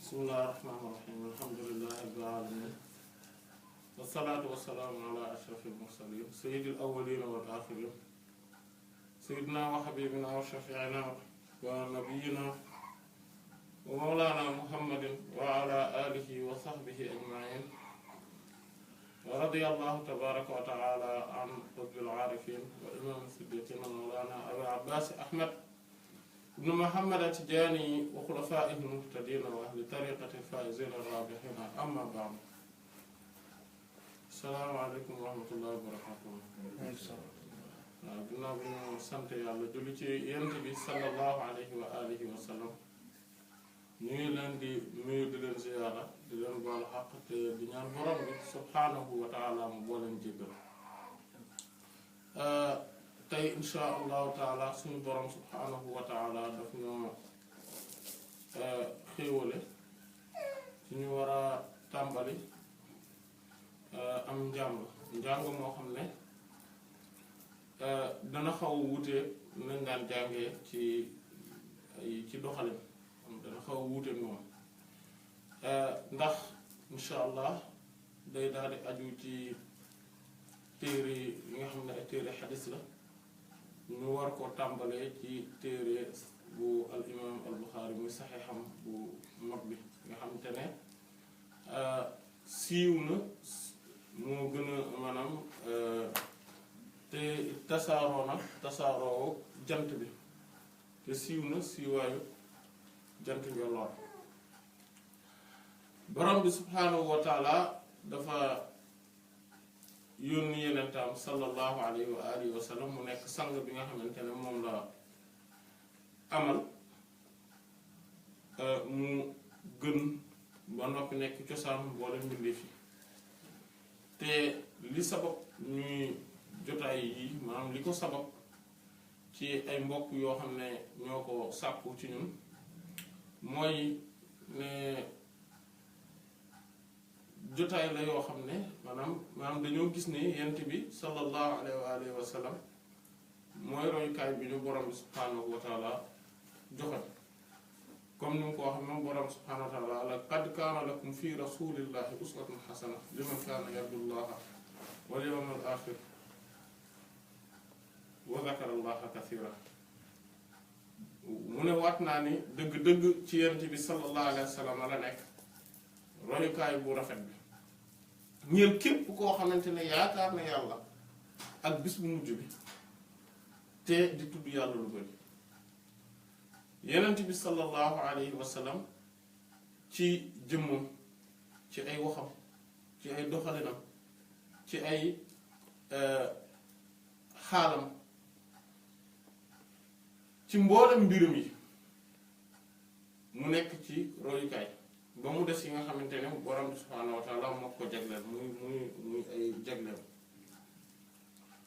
bismillaahi rahmaani rahiim alhamdulillaahi rabbil aalamiin wassalaatu wassalaamu alaa ashrafil mursaliin sayyidil awwaliina wal aaxiriin sayyidinaa wa habiibinaa wa shafii'inaa wa nabiyyinaa wa mawlaanaa muhammadin wa alaa aalihi wa sahbihi ajma'iin wa radiyallaahu tabaaraka wa ta'aalaa an qutbil aarifiin wa imaam siddiqiin mawlaanaa abii abbaas ahmad ibn Muhammad at-Tijaani wa xulafaa'ihi al-muhtadiina wa ahli tariiqatihi al-faa'iziina ar-raabihiina amma ba'du. Assalaamu aleykum wa rahmatullaahi wa barakaatuh. waaw ginnaaw bi ñu sant yàlla julli ci Yonent bi sallallahu alayhi wa alihi wa sallam ñu ngi leen di nuyu di leen ziyaara di leen baal xaq te di ñaan borom bi subhaanahu wa ta'aala mu boo leen jéggal. tey insha allahu taala suñu borom subhaanahu wa taala daf ñoo xéewale suñu war a tàmbali am njàng moo xam ne dana xaw a wuute nañ daan jàngee ci doxalin dana xaw a wuute moom ndax insha allah day daal di aju ci téere yi nga xam ne ay téere xadis la ñu war ko tàmbalee ci téere bu al imam al Buxaari muy saxiixam bu mag bi nga xamante ne siiw na moo gën a maanaam te tasaaroo jant bi te siiw na siiwaayu jant njolloor borom bi subhaanahu wa taala dafa yónni yenentaam sallallahu alayhi wa alihi wa sallam mu nekk sang bi nga xamante ne moom la amal mu gën ba noppi nekk cosaan mboolem mbindeef yi te li sabab ñuy jotaay yi maanaam li ko sabab ci ay mbokk yoo xam ne ñoo ko sàkku ci ñun mooy ne jotaay la yoo xam ne maanaam dañoo gis ne yent bi sallallahu alayhi wa sallam mooy royukaay bi ñu borom bi subhaanahu wa taala joxe comme ni mu ko wax moom borom subhaanahu wa taala laqad kaana lakum fi rasulillahi uswatun hasana liman kaana yarjullaha wal yawmal aaxir wa zakara allaha kathiira mu ne waat naa ni dëgg-dëgg ci yent bi sallallahu alayhi wa sallam la nekk royukaay bu rafet bi ñeel képp koo xamante ne yaakaar na yàlla ak bis bu mujj bi te di tudd yàlla lu bari yenent bi sallallahu alayhi wa sallam ci jëmmam ci ay waxam ci ay doxalinam ci ay xaalam ci mboolem mbirum yi mu nekk ci royukaay ba mu des yi nga xamante ne borom bi subhaanahu wa taala moo ko jagleel muy ay jagleel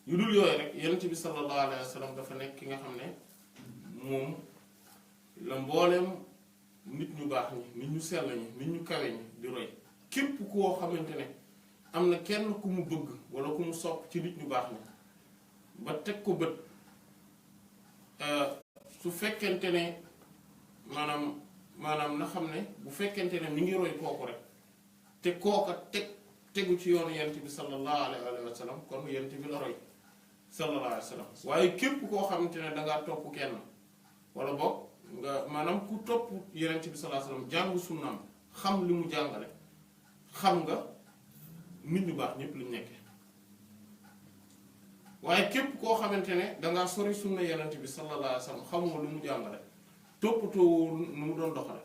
yu dul yooyu rek yonent bi sallallahu alayhi wa sallam dafa nekk ki nga xam ne moom la mbooleem nit ñu baax ñi nit ñu sell ñi nit ñu kawe ñi di roy képp koo xamante ne am na kenn ku mu bëgg wala ku mu sopp ci nit ñu baax ñi ba teg ko bët su fekkente ne maanaam na xam ne bu fekkente ne mi ngi roy kooku rek te kooka tegu ci yoonu yent bi sallallahu alayhi wa sallam kon yent bi la roy sallallahu alayhi wa sallam waaye képp koo xamante ne dangaa topp kenn wala boog nga maanaam ku topp yonent bi sallallahu alayhi wa sallam jàng sunnaam xam li mu jàngale xam nga nit ñu baax ñépp luñ nekkee waaye képp koo xamante ne dangaa sori sunna yonent bi sallallahu alayhi wa sallam xamoo lu mu jàngale toppatoo nu mu doon doxale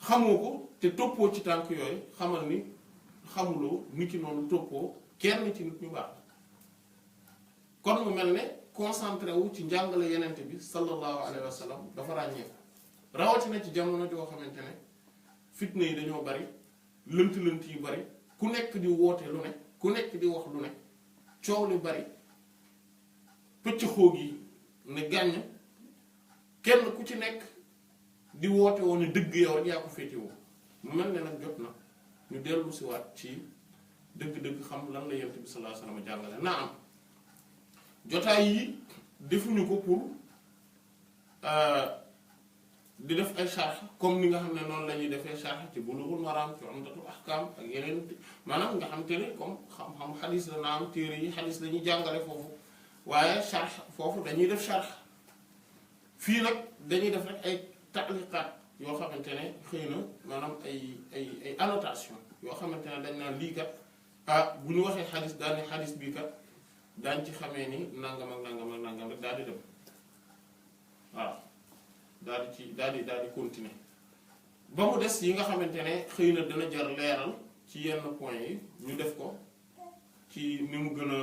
xamoo ko te toppoo ci tànk yooyu xamal ni xamuloo nit ki noonu toppoo kenn ci nit ñu baax kon mu mel ne concentré wu ci njàngale yenente bi sallallahu alayhi wa sallam dafa ràññeeku rawatina ci jamono joo xamante ne fitna yi dañoo bari lënt-lënt yi bari ku nekk di woote lu ne ku nekk di wax lu ne coow li bari pëcc xoog yi ne gàññ kenn ku ci nekk di woote woon ne dëgg yow rek yaa ko féetewoo mu mel ne nag jot na ñu dellu si waat ci dëgg-dëgg xam lan la yonent bi sallallahu alayhi wa sallam jàngale naa am jotaay yi defuñu ko pour di def ay sharh comme ni nga xam ne noonu la ñuy defee sharh ci Bulughul Maram ci Umdatul Ahkam ak yeneen maanaam nga xam te ne comme xam-xam xadis la naam téere yi xadis la ñuy jàngale foofu waaye sharh foofu dañuy def sharh fii nag dañuy def rek ay taaliqaat yoo xamante ne xëy na maanaam ay annotation yoo xamante ne dañ naan lii kat bu ñu waxee xadis daal ni xadis bii kat daañ ci xamee ni nangam ak nangam ak nangam rek daal di dem waaw daal di continuer ba mu des yi nga xamante ne xëy na dana jar leeral ci yenn point yi ñu def ko ci ni mu gën a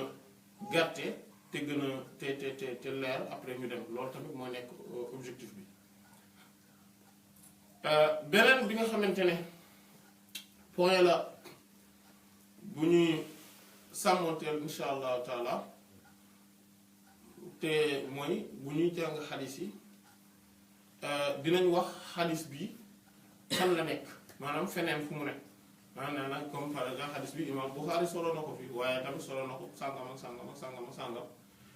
gàtte te gën a te leer après ñu dem loolu tamit moo nekk objectif bi beneen bi nga xamante ne point la bu ñuy sàmmoonteel insha allahu taala te mooy bu ñuy jàng xadis yi dinañ wax xadis bi fan la nekk maanaam feneen fu mu nekk maanaam nag comme par exemple xadis bi imam Bukhari solo na ko fi waaye tamit solo na ko sàngam ak sàngam ak sàngam ak sàngam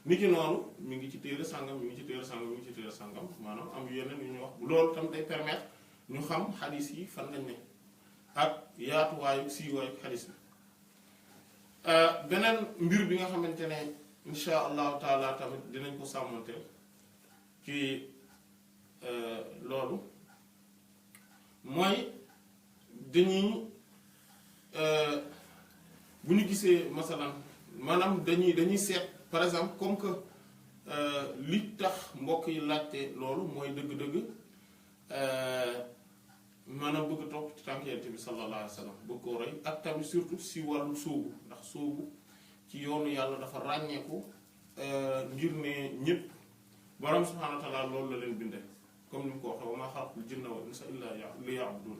ni ki noonu mi ngi ci téere sàngam mi ngi ci téere sàngam mi ngi ci téere sàngam maanaam am yeneen yu ñuy wax loolu tam day permettre ñu xam xadis yi fan lañ ne ak yaatuwaayu siiwaayu xadis bi beneen mbir bi nga xamante ne insha allahu taala tamit dinañ ko sàmmante ci loolu mooy dañuy bu ñu gisee masalan maanaam dañuy seet par exemple comme que li tax mbokk yi laajte loolu mooy dëgg-dëgg maanaam bëgg topp ci tànk Yonent bi sallallahu alayhi wa sallam bëgg koo roy ak tamit surtout si wàllu sóobu ndax sóobu ci yoonu yàlla dafa ràññeeku ngir ne ñépp borom subhaanahu wa taala loolu la leen bindee comme ni mu ko waxee wa maa xalaqtul jinna wal insa illaa liya'buduun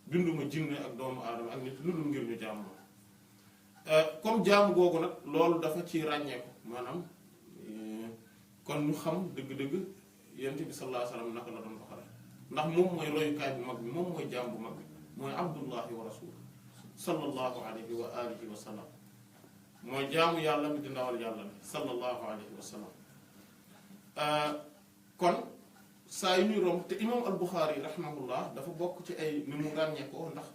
binduma jinne ak doomu aadama ak nit lu dul ngir ñu jaamu comme jaamu googu nag loolu dafa ci ràññeeku maanaam kon ñu xam dëgg-dëgg Yonent bi sallallahu alayhi wa sallam naka la doon doxale ndax moom mooy royukaay bu mag bi moom mooy jaam bu mag bi mooy abdullahi wa rasul sallallahu alayhi wa alihi wa sallam mooy jaamu yàlla mi di ndawal yàlla mi sallallahu alayhi wa sallam kon saa yu ñuy romb te imam al-Bukhari rahimahullah dafa bokk ci ay ni mu ràññee ko ndax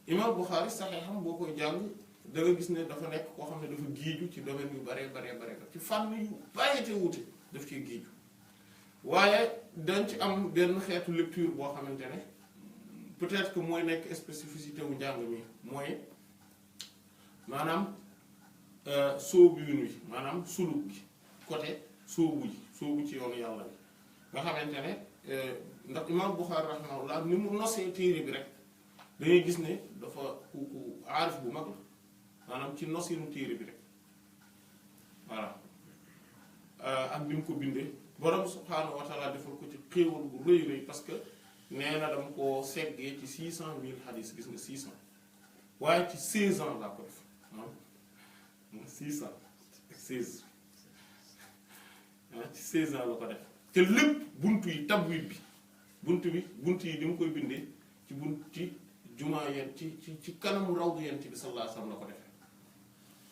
imam al-Bukhari saxeexam boo koy jàng da nga gis ne dafa nekk koo xam ne dafa giiju ci domaine yu bare ci fànn yu bàyyite wuute daf ciy giiju waaye dañ ci am benn xeetu lecture boo xamante ne peut-être que mooy nekk spécificité wu njàng mi mooy maanaam sóobu wi maanaam suluk gi côté sóobu ci yoonu yàlla bi nga xamante ne ndax imam Bukhari rahimahullah ni mu nosee téere bi rek dangay gis ne dafa ku aarif bu mag la maanaam ci nosinu téere bi rek voilà ak bi mu ko bindee borom subhaanahu wa taala defal ko ci xéewal bu rëy parce que nee na dama koo seggee ci 600,000 xadis gis nga 600 waaye ci 16 ans laa ko def moom 600 ak 16 ci 16 ans la ko def te lépp buntu yi tabwit bi buntu yi ni mu koy bindee ci bunti jumaa yeen ci kanamu rawdu Yonent bi sallallahu alayhi wa sallam la ko defee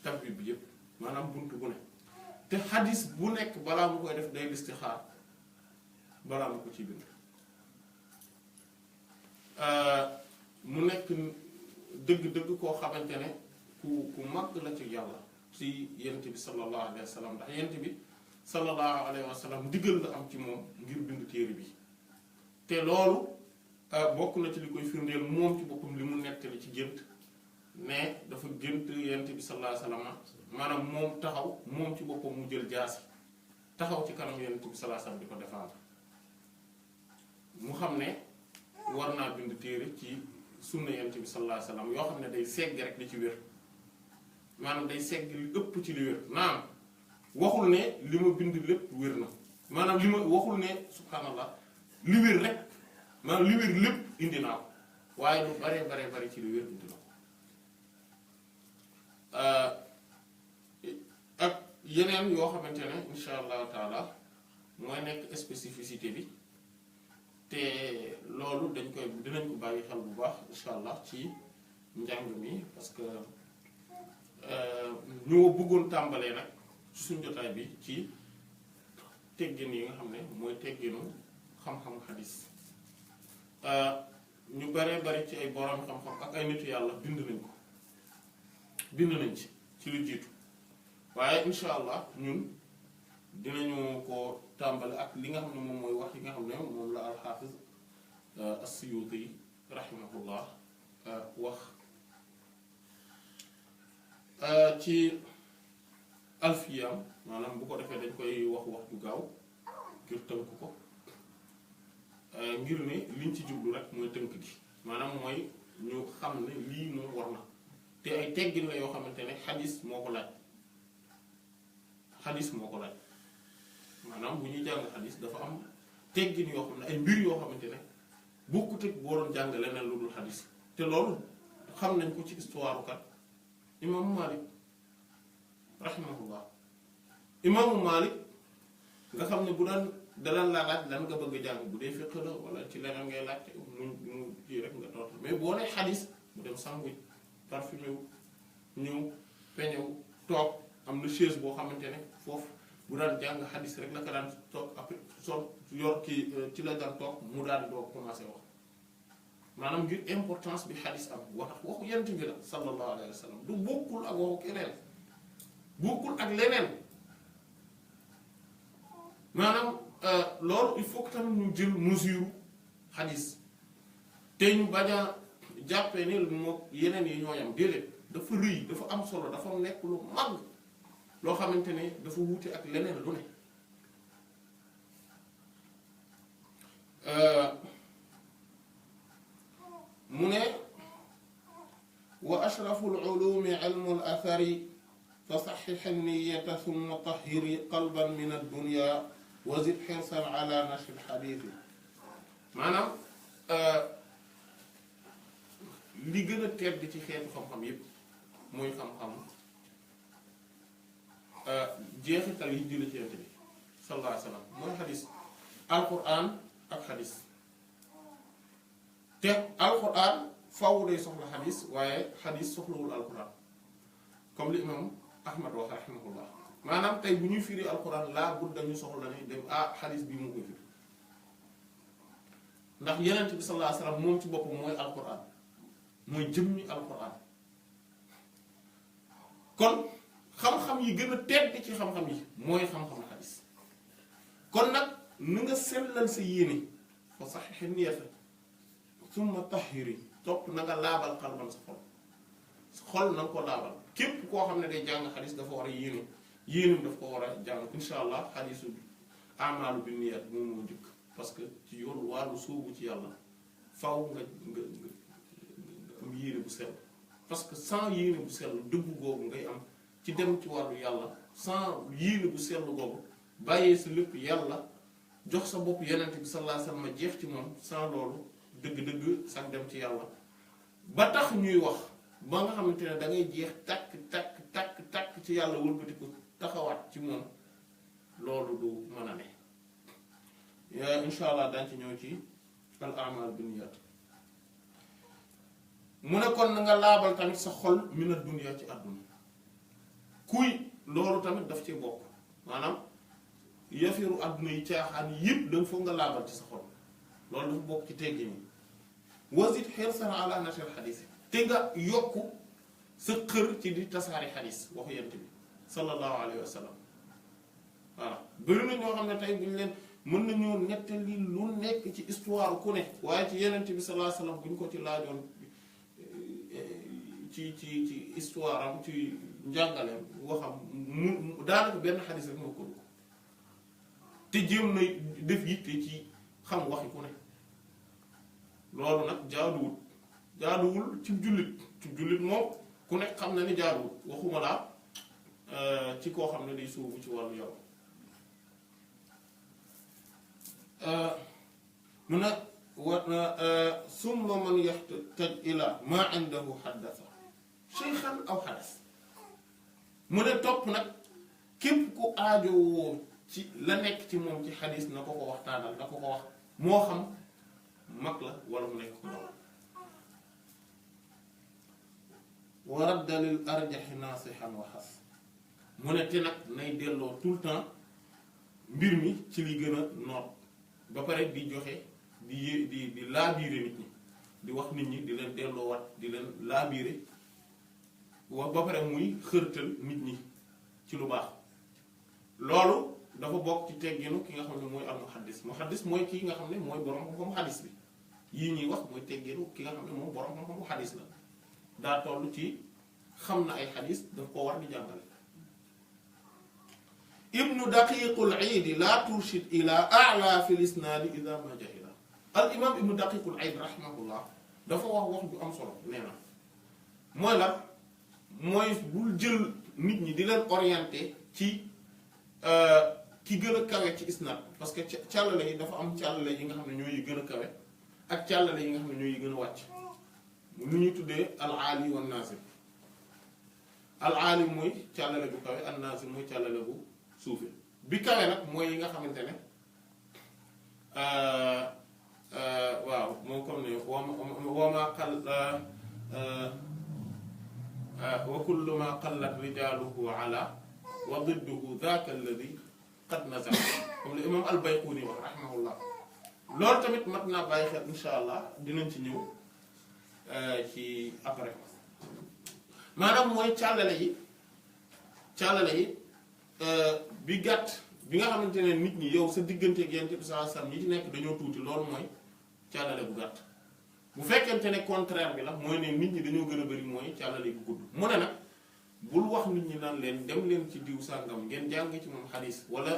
tabwit bi yépp maanaam buntu bu ne te xadis bu nekk balaa mu koy def day listixaar balaa mu ko ci bind mu nekk dëgg-dëgg koo xamante ne ku mag la ci yàlla ci Yonent bi sallallahu alayhi wa sallam ndax Yonent bi sallallahu alayhi wa sallam ndigal la am ci moom ngir bind téere bi te loolu bokk na ci li koy firndeel moom ci boppam li mu nettali ci gént ne dafa gént Yonent bi sallallahu alayhi wa sallam maanaam moom taxaw moom ci boppam mu jël jaasi taxaw ci kanam Yonent bi sallallahu alayhi wa sallam di ko défendre mu xam ne war naa bind téere ci sunna Yonent bi sallallahu alayhi wa sallam yoo xam ne day segg rek li ci wér maanaam day segg li ëpp ci li wér naam waxul ne li ma bind lépp wér na maanaam li ma waxul ne subhanallah li wér rek maanaam li wér lépp indi naa ko waaye lu bare ci li wér indi na ko ak yeneen yoo xamante ne insha allahu taala mooy nekk spécificité bi te loolu dinañ ko bàyyi xel bu baax insha allah ci njàng mi parce que ñoo bëggoon tàmbalee nag ci suñ jotaay bi ci teggin yi nga xam ne mooy tegginu xam-xam xadis ñu baree bari ci ay borom xam-xam ak ay nitu yàlla bind nañ ci lu jiitu waaye insha allah ñun dinañu ko tàmbali ak li nga xam ne moom mooy wax yi nga xam ne moom la alxaafiz as-Suyuti rahimahullah wax ci alfiyam maanaam bu ko defee dañ koy wax ju gaaw ngir tënk ko ngir ne liñ ci jublu rek mooy tënk gi maanaam mooy ñu xam ne lii moom war na te ay teggin la yoo xamante ne xadis moo ko laaj maanaam bu ñuy jàng xadis dafa am teggin yoo xam ne ay mbir yoo xamante ne bokkut ak boo doon jàng leneen lu dul xadis te loolu xam nañ ko ci histoire kat imaamu Malik rahimahullah imaamu Malik nga xam ne bu daan dalal laa laaj lan nga bëgg a jàng bu dee fiqh la wala ci leneen ngay laaj mu kii rek nga tontu mais boo nee xadis mu dem sanguñ parfumé wu ñëw peñe wu toog am na chaise boo xamante ne foofu bu daan jàng xadis rek la ko daan toog après sol yor kii ci la daan toog mu daan doo commencé wax maanaam ngir importance bi xadis am waxu yent bi la sallallahu alayhi wa sallam du bokkul ak waxu keneen bokkul ak leneen maanaam loolu il faut que tamit ñu jël mesure xadis te ñu bañ a jàppee ni moo yeneen yi ñooyam déedéet dafa rëy dafa am solo dafa nekk lu mag loo xamante ne dafa wuute ak leneen lu ne mu ne wa ashrafu al-ulumi ilmu al-athari fa saxix an-niyyata thumma tahhiri qalban min ad-dunya wa zid hirsan ala nashr al-hadith maanaam li gën a tedd ci xeetu xam-xam yépp mooy xam-xam jeexital yi jële ci Yonent bi sallallahu alayhi wa sallam mooy xadis alquran ak xadis te alquran faaw day soxla xadis waaye xadis soxlawul alquran comme li imam Ahmad wax rahimahullah maanaam tey bu ñuy firi alquran laa bud dañu soxla ne dem xadis bi mu koy firi ndax Yonent bi sallallahu alayhi wa sallam moom ci boppam mooy alquran mooy jëmmi alquran kon xam-xam yi gën a tedd ci xam-xam yi mooy xam-xam xadis kon nag na nga sellal sa yéene fa saxiix niyata summa tahiri topp na nga laabal xalban sa xol na nga ko laabal képp koo xam ne day jàng xadis dafa war a yéenam daf ko war a jàng insha allah xadisu amaalu bi niyat moom moo njëkk parce que ci yoonu wàllu sóobu ci yàlla faw nga am yéene bu sell parce que sans yéene bu sell dëggu googu ngay am ci dem ci wàllu yàlla sans yéene bu sell googu bàyyee sa lépp yàlla jox sa bopp Yonent bi sallallahu alayhi wasallam jeex ci moom sans loolu dëgg-dëgg sax dem ci yàlla ba tax ñuy wax ba nga xamante ne da ngay jeex takk ci yàlla wëlbati ko taxawaat ci moom loolu du mën a ne insha allah daañu ci ñëw ci al a'mal binniyat mu ne kon na nga laabal tamit sa xol mina dunya ci àdduna kuy loolu tamit daf ci bokk maanaam yafiru àdduna yi caaxaan yépp danga foog nga laabal ci sa xol loolu dafa bokk ci teggi nii wasit hirsan ala nashr xadis te nga yokk sa xër ci di tasaari xadis waxu yent bi sallallahu alayhi wa sallam voilà bëri na ñoo xam ne tey bu ñu leen mën nañoo nettali lu nekk ci histoire ku ne waaye ci Yonent bi sallallahu alayhi wa sallam bu ñu ko ci laajoon ci histoire am ci njàngaleem waxam mu daanaka benn xadis rek moo ko dugg te jéem na def yitte ci xam waxi ku ne loolu nag jaaduwul ci jullit moom ku nekk xam na ni jaaduwul waxuma laa ci koo xam ne day sóobu ci wàllu yow mu ne summa man yaxtaj ila ma indahu xaddasa shaykhan aw xadas mu ne topp nag képp ku aajowoo ci la nekk ci moom ci xadis na ko ko waxtaanal na ko ko wax moo xam mag la wala mu nekk ko ndaw wa radda lil arjaxi naasihan wa xas mu ne te nag nay delloo tout le temps mbir mi ci li gën a noot ba pare di joxe di laabiire nit ñi di wax nit ñi di leen delloowaat di leen laabiire wax ba pare muy xërtal nit ñi ci lu baax loolu dafa bokk ci tegginu ki nga xam ne mooy al muhaddis mooy kii nga xam ne mooy borom xam-xamu xadis bi yii ñuy wax mooy tegginu ki nga xam ne moom borom xam-xamu xadis la daa toll ci xam na ay xadis daf ko war di jàngale ibnu daqiqul iidi laa turshid ila a'la fi lisnaadi ida ma jahila al imam ibnu daqiqul iid rahimahullah dafa wax ju am solo nee na mooy la mooy bul jël nit ñi di leen orienté ci ki gën a kawe ci isnaad parce que càllale yi dafa am càllale yi nga xam ne ñooy yi gën a kawe ak càllale yi nga xam ne ñooy yi gën a wàcc lu ñuy tuddee al aali wan naazil al aali mooy càllale bu kawe an naazil mooy càllale bu suufe bi kawe nag mooy yi nga xamante ne waaw moom comme ne wama qal wa kullu ma qallat rijaaluhu ala wa didduhu dhaaka alladi qad nazala comme le imam al-Bayquni wax rahimahullah loolu tamit mat naa bàyyi xel insha allah dinañ ci ñëw ci après maanaam mooy càllale yi bi gàtt bi nga xamante ne nit ñi yow sa diggante ak Yonent bi sallallahu alayhi wasallam ñi ci nekk dañoo tuuti loolu mooy càllale bu gàtt bu fekkente ne contraire bi la mooy ne nit ñi dañoo gën a bari mooy càllale bu gudd mu ne nag bul wax nit ñi naan leen dem leen ci diw sàngam ngeen jàng ci moom xadis wala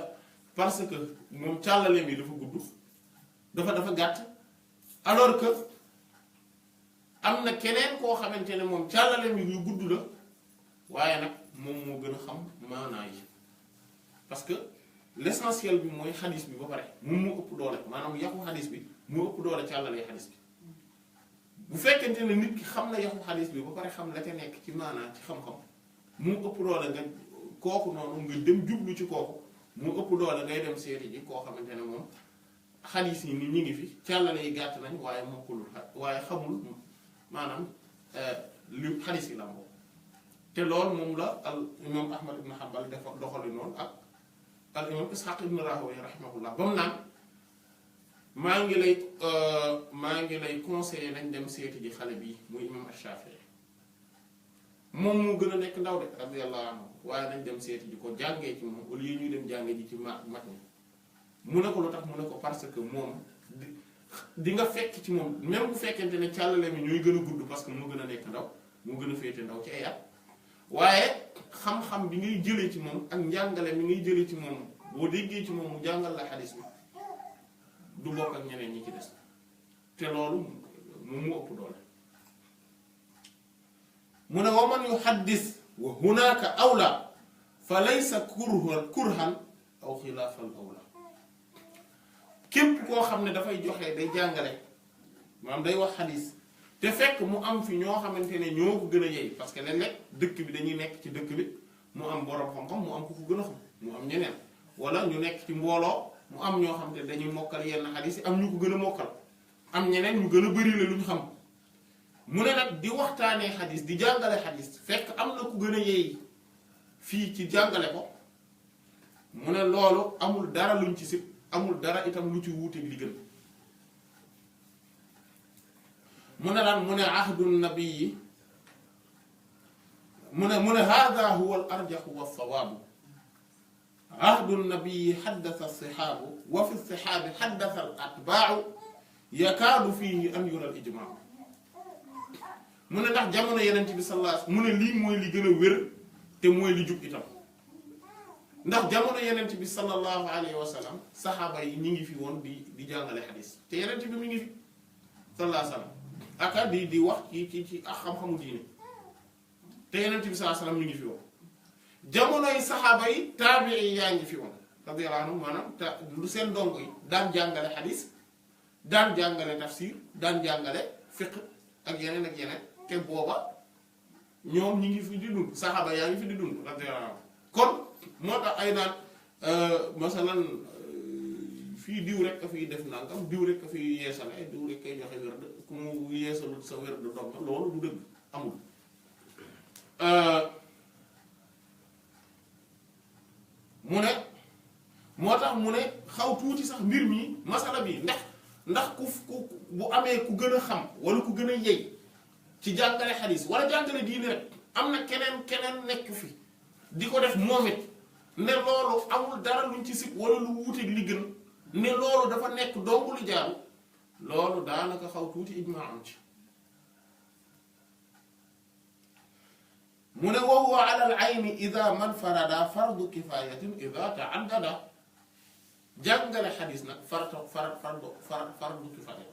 parce que moom càllale bi dafa gudd dafa gàtt alors que am na keneen koo xamante ne moom càllale bi yu gudd la waaye nag moom moo gën a xam maanaa yi parce que l'essentiel bi mooy xadis bi ba pare moom moo ëpp doole maanaam yaxu xadis bi moo ëpp doole càllalee xadis bi bu fekkente ne nit ki xam na yaxu xadis bi ba pare xam la ca nekk ci maanaa ci xam-xam moo ëpp doole nga kooku noonu nga dem jublu ci kooku moo ëpp doole ngay dem seeti ji koo xamante ne moom xadis yi ni ñi ngi fi càllale yi gàtt nañ waaye mokkulul waaye xamul maanaam li xadis yi la moom te loolu moom la al imam Ahmad ibn Hanbal dafa doxali noonu ak al imam Ishaq ibn Rahawayh rahimahullah ba mu naan maa ngi lay conseiller nañ dem seeti ji xale bii muy imam Ash-Shafi'i moom moo gën a nekk ndaw de radiyallahu anhu waaye nañ dem seeti ji ko jàngee ci moom au lieu ñuy dem jàngee ji ci mag ñi mu ne ko lu tax mu ne ko parce que moom di nga fekk ci moom même bu fekkente ne càllale mi ñooy gën a gudd parce que moo gën a nekk ndaw moo gën a féete ndaw ci ay at waaye xam-xam bi ngay jëlee ci moom ak njàngale mi ngay jëlee ci moom boo déggee ci moom mu jàngal la xadis bi du bokk ak ñeneen ñi ci des te loolu moom mu ëpp doole mu ne wa man yuhaddis wa hunaaka awla fa laysa kurhan aw xilaafal awla képp koo xam ne dafay joxe day jàngale maanaam day wax xadis te fekk mu am fi ñoo xamante ne ñoo ko gën a yey parce que léeg-léeg dëkk bi dañuy nekk ci dëkk bi mu am borom xam-xam mu am ku ko gën a xam mu am ñeneen wala ñu nekk ci mbooloo mu am ñoo xam ne dañuy mokkal yenn xadis yi am ñu ko gën a mokkal am ñeneen ñu gën a bari la lu ñu xam mu ne nag di waxtaanee xadis di jàngale xadis fekk am na ku gën a yey fii ci jàngale ko mu ne loolu amul dara luñ ci sib amul dara itam lu ci wuuteeg li gën mu ne lan mu ne ahdu nabii mu ne hada huwa al arjaxu wa sawaabu ahdu nabii xaddasa sixaabu wa fi sixaabi xaddasa al atbaacu yakaadu fiihi an yura al ijmaacu mu ne ndax jamono yeneen bi sallallahu alayhi wasallam mu ne lii mooy li gën a wér te mooy li jub itam ndax jamono yeneen bi sallallahu alayhi wasallam saxaaba yi ñi ngi fi woon di jàngale xadis te yeneen bi mi ngi fi sallallahu alayhi wasallam aka di wax ci ak xam-xamu diine te yeneen bi sallallahu alayhi wasallam mi ngi fi woon jamonoy saxaaba yi taabii yaa ngi fi woon radiyallahu anhum maanaam lu seen ndongo yi daan jàngale xadis daan jàngale tafsir daan jàngale fiqh ak yeneen te booba ñoom ñi ngi fi di dund saxaaba yaa ngi fi di dund radiyallahu anhum kon moo tax ay naan masalan fii diw rek a fiy def nangam diw rek a fiy yeesale diw rek kay joxe wérd ku mu yeesalul sa wérd dog na loolu du dëgg amul mu ne moo tax mu ne xaw tuuti sax mbir mi masala bi ndax ndax ku bu amee ku gën a xam wala ku gën a yey ci jàngale xadis wala jàngale diine rek am na keneen nekk fi di ko def moom it ne loolu amul dara luñ ci sib wala lu wuuteeg li gën ne loolu dafa nekk dong lu jaaru loolu daanaka xaw tuuti ijmaa am ci mu ne wa huwa ala al ayni ida man farada fardu kifayatin ida ta'addada jàngale xadis nag fardu kifaaya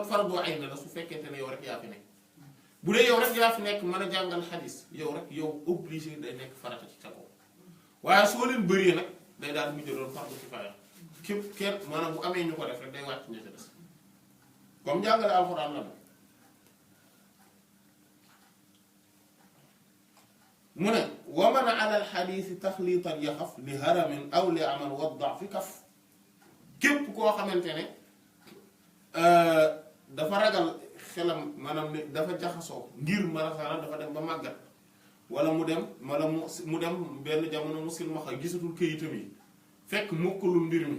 fardu ayn la su fekkente ne yow rek yaa fi nekk bu dee yow rek yaa fi nekk mën a jàngal xadis yow rek yow obligé day nekk farata ci sa kaw waaye soo leen bëree nag day daal mujj doon fardu kifaaya képp kenn maanaam bu amee ñu ko def rek day wàcc ña ca des comme jàngale alxuraan la mu ne wa man ala alxadiisi taxliitan yaxaf li haramin aw li amal wadda fi kaf képp koo xamante ne dafa ragal xelam maanaam ne dafa jaxasoo ngir maanaam dafa dem ba màggat wala mu dem benn jamono mu silmaxa gisatul këyitam yi fekk mokkalul mbir mi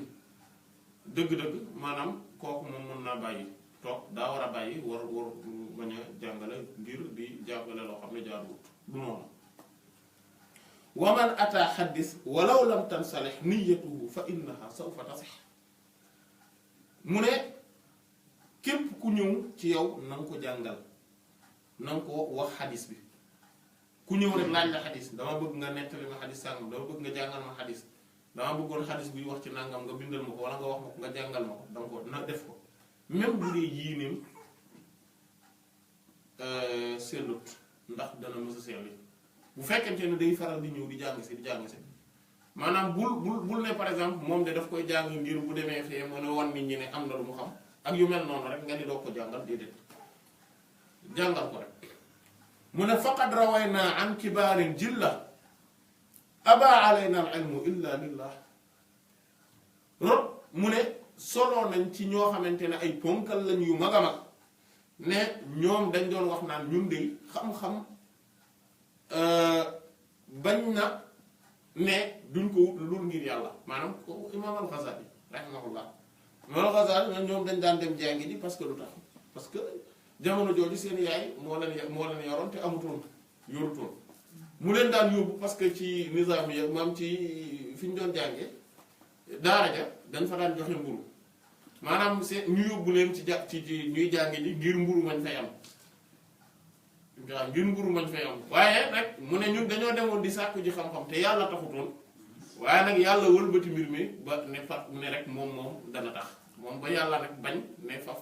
dëgg-dëgg maanaam kooku moom mën naa bàyyi toog daa war a bàyyi war bañ a jàngale ngir di jàngale loo xam ne jaaduwut du noonu wa man ata xaddis walaw lam tansalix niyatuhu fa innaha sawfa tasix mu ne képp ku ñëw ci yow na nga ko jàngal na nga ko wax xadis bi ku ñëw rek laaj la xadis dama bëgg nga nettali ma xadis sàngam dama bëgg nga jàngal ma xadis dama bëggoon xadis buy wax ci nangam nga bindal ma ko wala nga wax ma ko nga jàngal ma ko danga ko na def ko même bu dee yiineem sellut ndax dana mës a selli bu fekkente ne day faral di ñëw di jàng si maanaam bul ne par exemple moom de daf koy jàng ngir bu demee fee mën a wan nit ñi ne am na lu mu xam ak yu mel noonu rek nga di doo ko jàngal déedéet jàngal ko rek mu ne faqad rawayna an kibaarin jilla aba alayna al ilmu illa lillah rot mu ne soloo nañ ci ñoo xamante ne ay ponkal lañ yu mag a mag ne ñoom dañ doon wax naan ñun de xam-xam bañ na ne duñ ko wut lu ngir yàlla maanaam ko imaam al-Ghazali rahimahullah imaam al-Ghazali ñoom dañ daan dem jàngi ji parce que lu tax parce que jamono jooju seen yaay moo leen yoroon te amutoon yorutoon mu leen daan yóbbu parce que ci nizaam yi maam ci fi ñu doon jànge daara ja dañ fa daan joxe mburu maanaam ñu yóbbu leen ci ñuy jànge ji ngir mburu mañ fay am waaw ngir mburu mañ fay am waaye nag mu ne ñun dañoo demoon di sàkku ji xam-xam te yàlla taxutoon waaye nag yàlla wëlbati mbir mi ba ne faf ne rek moom dana tax moom ba yàlla nag bañ ne faf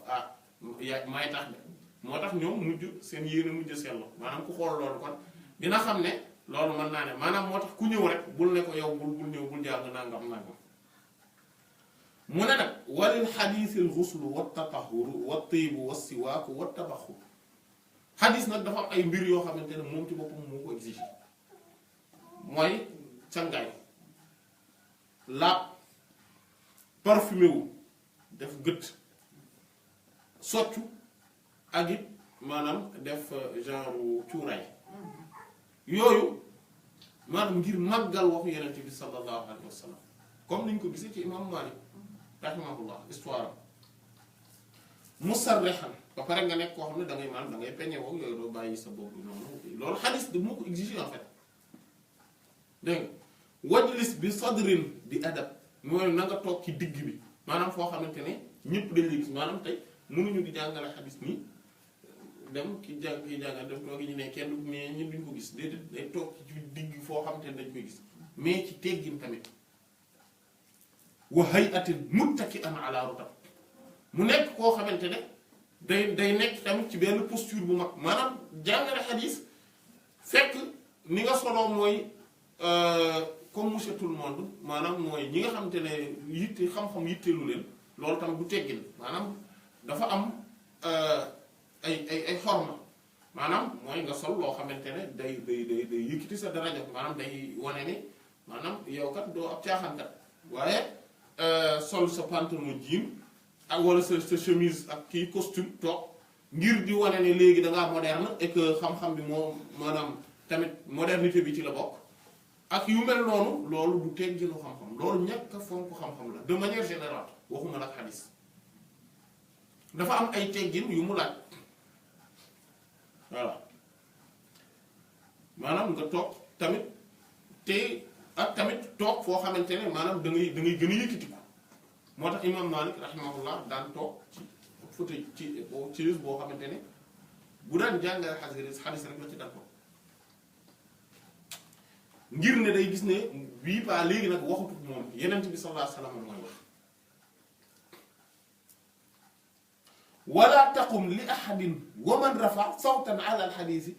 may tax de moo tax ñoom mujj seen yéene mujj seetlu maanaam ku xool loolu kon dina xam ne loolu mën naa ne maanaam moo tax ku ñëw rek bul ne ko yow bul ñëw bul jàng nangam mu ne nag walil xadiisil xuslu wa tatahuru wa tiibu wa siwaaku wa tabaxur xadis nag dafa am ay mbir yoo xamante ne moom ci boppam moo ko exigé mooy cangaay laab parfumé wu def gët soccu ak it maanaam def genre cuuraay yooyu maanaam ngir màggal waxu yenente bi sallallahu alayhi wa sallam comme niñ ko gisee ci imam Malik rahimahullah histoire musarrihan ba pare nga nekk koo xam ne da ngay maanaam da ngay peñe woo yooyu doo bàyyi sa bopp noonu loolu xadis da moo ko exigé en fait dégg nga wajlis bi sadrin di adab mooy na nga toog ci digg bi maanaam foo xamante ne ñëpp dañ lay gis maanaam tey mënuñu di jàngale xadis nii dem ki jàngal dem toog ñu ne kenn mais ñun duñ ko gis déedéet day toog ci digg foo xamante ne dañ koy gis mais ci teggin tamit wa hay'atin muttaki'an ala rutab mu nekk koo xamante ne day nekk tamit ci benn posture bu mag maanaam jàngale xadis fekk ni nga soloo mooy comme monsieur tout le monde maanaam mooy ñi nga xamante ne yitte xam-xam yitteelu leen loolu tamit du teggin maanaam dafa am ay xorma maanaam mooy nga sol loo xamante ne day yëkkati sa daraja maanaam day wane ni maanaam yow kat doo ab caaxaankat waaye sol sa pantalon jean ak wala sa chemise ak kii costume toog ngir di wane ne léegi da ngaa moderne et que xam-xam bi moo maanaam tamit modernité bi ci la bokk ak yu mel noonu loolu du tegginu xam-xam loolu ñàkk a fonk xam-xam la de manière générale waxuma nag xadis dafa am ay teggin yu mu laaj voilà maanaam nga toog tamit te ak tamit toog foo xamante ne maanaam da ngay gën a yëkkati ko moo tax imam Malik rahimahullah daan toog ci fauteuil ci boo xamante ne bu daan jàngale xadis rek la ci daan ko ngir ne day gis ne bii paa léegi nag waxutut moom yenent bi sallallahu alayhi wasallam mooy wax wala taqum li ahadin wa man rafa sawtan ala alxadisi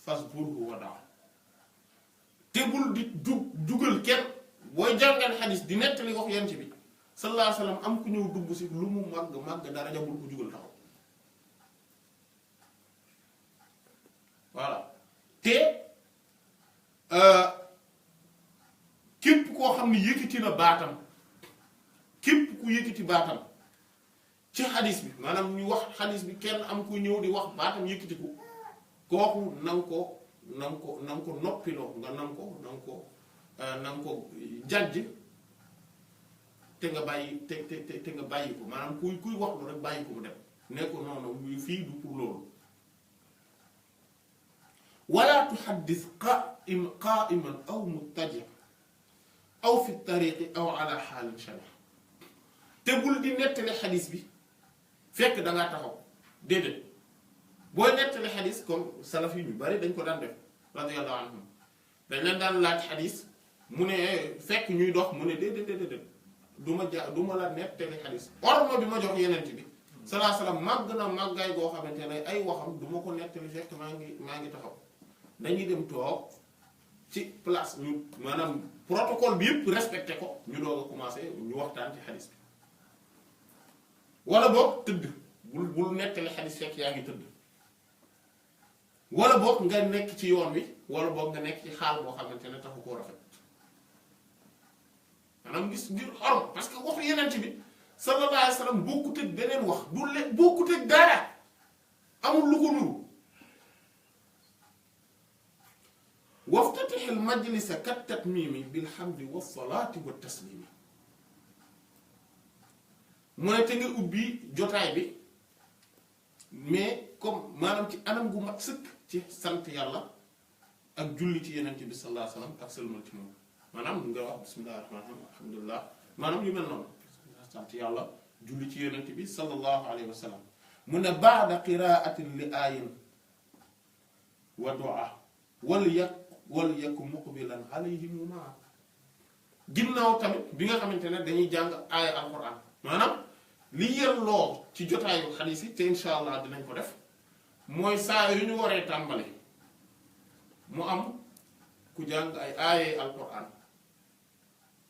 fasburhu wa daa te bul di jugal kenn booy jàngal xadis di nettali wax yenent bi sallallahu alayhi wasallam am ku ñëw dugg si lu mu màgg daraja bul ko jugal taxaw voilà te képp koo xam ne yëkkati na baatam képp ku yëkkati baatam ci xadis bi maanaam ñu wax xadis bi kenn am ku ñëw di wax baatam yëkkati ko kooku nanga ko noppiloo nga nanga ko jàjj te nga bàyyi te nga bàyyi ko maanaam kuy wax lu rek bàyyi ko mu dem ne ko noonu fii du pour loolu wala tuhaddis qa'iman aw muttaji aw fi tariqi aw ala xaalin shabih te bul di nettali xadis bi fekk dangaa taxaw déedéet booy nettali xadis comme salaf yi ñu bari dañ ko daan def radiyallahu anhum dañ leen daan laaj xadis mu ne fekk ñuy dox mu ne déedéet du ma la nettali xadis orma bi ma jox yenent bi sallallahu alayhi wasallam màgg na màggaay goo xamante ne ay waxam du ma ko nettali fekk maa ngi taxaw dañuy dem toog ci place ñu maanaam protocole bi yëpp respecté ko ñu doog a commencé ñu waxtaan ci xadis bi wala boog tëdd bul nettali xadis fekk yaa ngi tëdd wala boog nga nekk ci yoon wi wala boog nga nekk ci xaal boo xamante ne taxu koo rafet maanaam gis ngir xorom parce que waxu yeneen bi sallallahu alayhi wa sallam bokkut ak beneen wax du bokkut ak dara amul lu ko nuru waftatihil majlisa kat tatmimi bilhamdi wassalaati wa taslimi mu ne te nga ubbi jotaay bi mais comme maanaam ci anam gu mat sëkk ci sant yàlla ak julli ci yeneen bi sallallahu alayhi wa sallam ak sëlmal ci moom maanaam nga wax bismillahir rahmanir rahim alhamdulillah maanaam yu mel noonu sant yàlla julli ci yeneen bi sallallahu alayhi wa sallam mu ne ba'da qira'atin li ayin wa du'a wal yakku muqbilan alayhim maa ginnaaw tamit bi nga xamante ne dañuy jàng aaya alquran maanaam li yelloo ci jotaayu xadiis yi te insha allah dinañ ko def mooy saa yu ñu waree tàmbali mu am ku jàng ay aaya alquran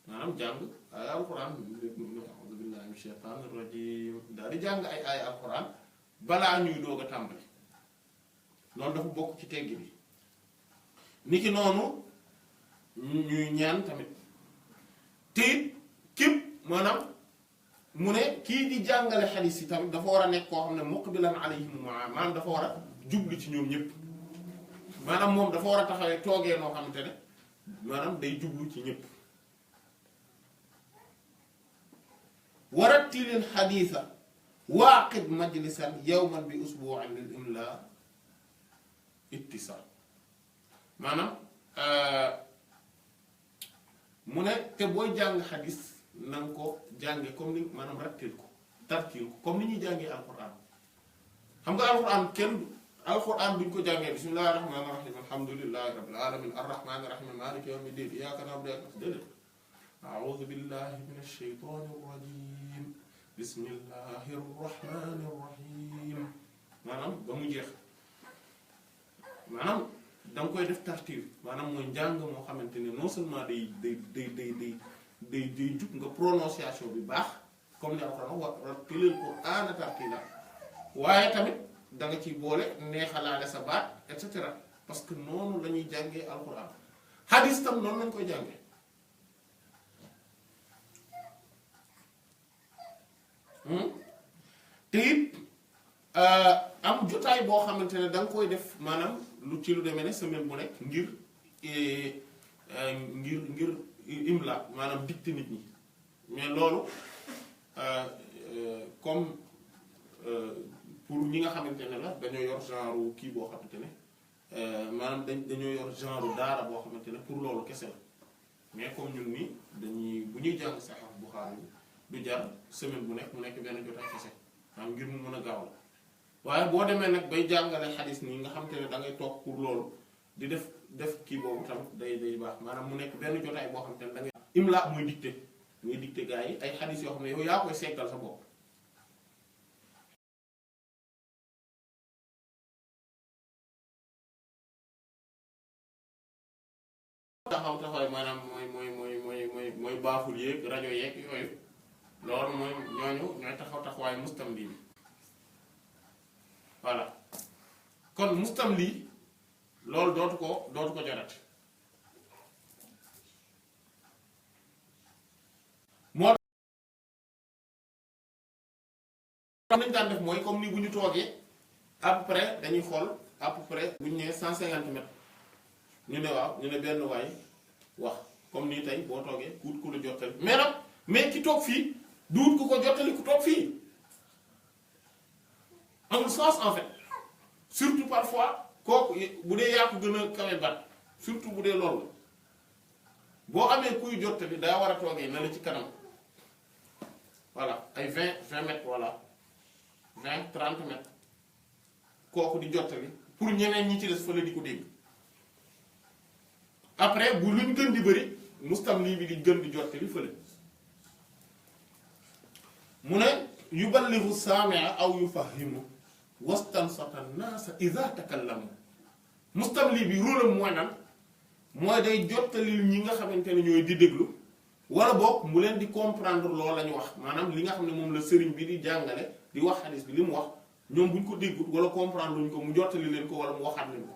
maanaam jàng aaya alquran a'uuzu billahi minash shaytaanir rajiim daal di jàng ay aaya alquran balaa ñuy doog a tàmbali loolu dafa bokk ci teggi bi niki noonu ñuy ñaan tamit te it képp maanaam mu ne kii di jàngale xadiis yi tamit dafa war a nekk koo xam ne muqbilan alayhim maanaam dafa war a jublu ci ñoom ñëpp maanaam moom dafa war a taxawee toogee noo xamante ne maanaam day jublu ci ñëpp warattilil xadiisa waaqid majlisan yawman bi usbu'in lil imla ittisal maanaam mu ne te booy jàng xadis na nga ko jànge comme ni maanaam rattil ko tartil ko comme ni ñuy jàngee alquran xam nga alquran buñ ko jàngee bismillahir rahmanir rahim alhamdulillahi rabbil alamin arrahmanir rahim maliki yawmiddin iyyaka na'budu wa iyyaka nasta'in a'udhu billahi minash shaytanir rajim bismillahir rahmanir rahim maanaam ba mu jeex maanaam da nga koy def tartiir maanaam mooy njàng moo xamante ne non seulement day jub nga prononciation bi baax comme ni Alxuraan wax rattilil Qur'aana tartiila waaye tamit da nga ciy boole neexalaale sa baat et cetera parce que noonu la ñuy jàngee Alxuraan hadis tam noonu lañ koy jàngee te it am jotaay boo xamante ne da nga koy def maanaam lu ci lu demee ne semaine bu nekk ngir imla maanaam dicté nit ñi mais loolu comme pour ñi nga xamante ne la dañoo yor genre kii boo xamante ne maanaam dañoo yor genre daara boo xamante ne pour loolu kese la mais comme ñun nii dañuy bu ñuy jàng Sahih Bukhari du jar semaine bu nekk mu nekk benn jotaay kese maanaam ngir mu mën a gaaw la waaye boo demee nag bay jàngale xadis nii nga xamante ne da ngay toog pour loolu di def kii boobu tamit day baax maanaam mu nekk benn jotaay boo xamante ne da ngay imla muy dicté gars yi ay xadis yoo xam ne yow yaa koy seggal sa bopp. taxawaay maanaam mooy baaful yeeg rajo yeeg yooyu loolu mooy ñooy taxawaay mustamli bi voilà kon mustamli loolu dootu ko jotat moo tax nañu daan def mooy comme ni bu ñu toogee à peu près dañuy xool à peu près bu ñu nee 150 mètres ñu ne waaw ñu ne benn waay wax comme nii tey boo toogee ku wut ku la jottali mais ki toog fii du wut ku ko jottali ku toog fii amul sens en fait surtout parfois kooku bu dee yaa ko gën a kawe bat surtout bu dee loolu boo amee kuy jottali daa war a toogee na la ci kanam voilà ay 20 mètres voilà 20-30 mètres kooku di jottali pour ñeneen ñi ci des fële di ko dégg. après bu luñ gën di bëri mustamli bi di gën di jottali fële mu ne yuballighu saami'a aw yufahimu wastansata an-naasa idha takallamu mustamli bi rôlam mooy nan mooy day jottali ñi nga xamante ne ñooy di déglu wala boog mu leen di comprendre loolu la ñu wax maanaam li nga xam ne moom la sëriñ bi di jàngale di wax xadis bi li mu wax ñoom buñ ko déggut wala comprendre luñ ko mu jottali leen ko wala mu waxaat leen ko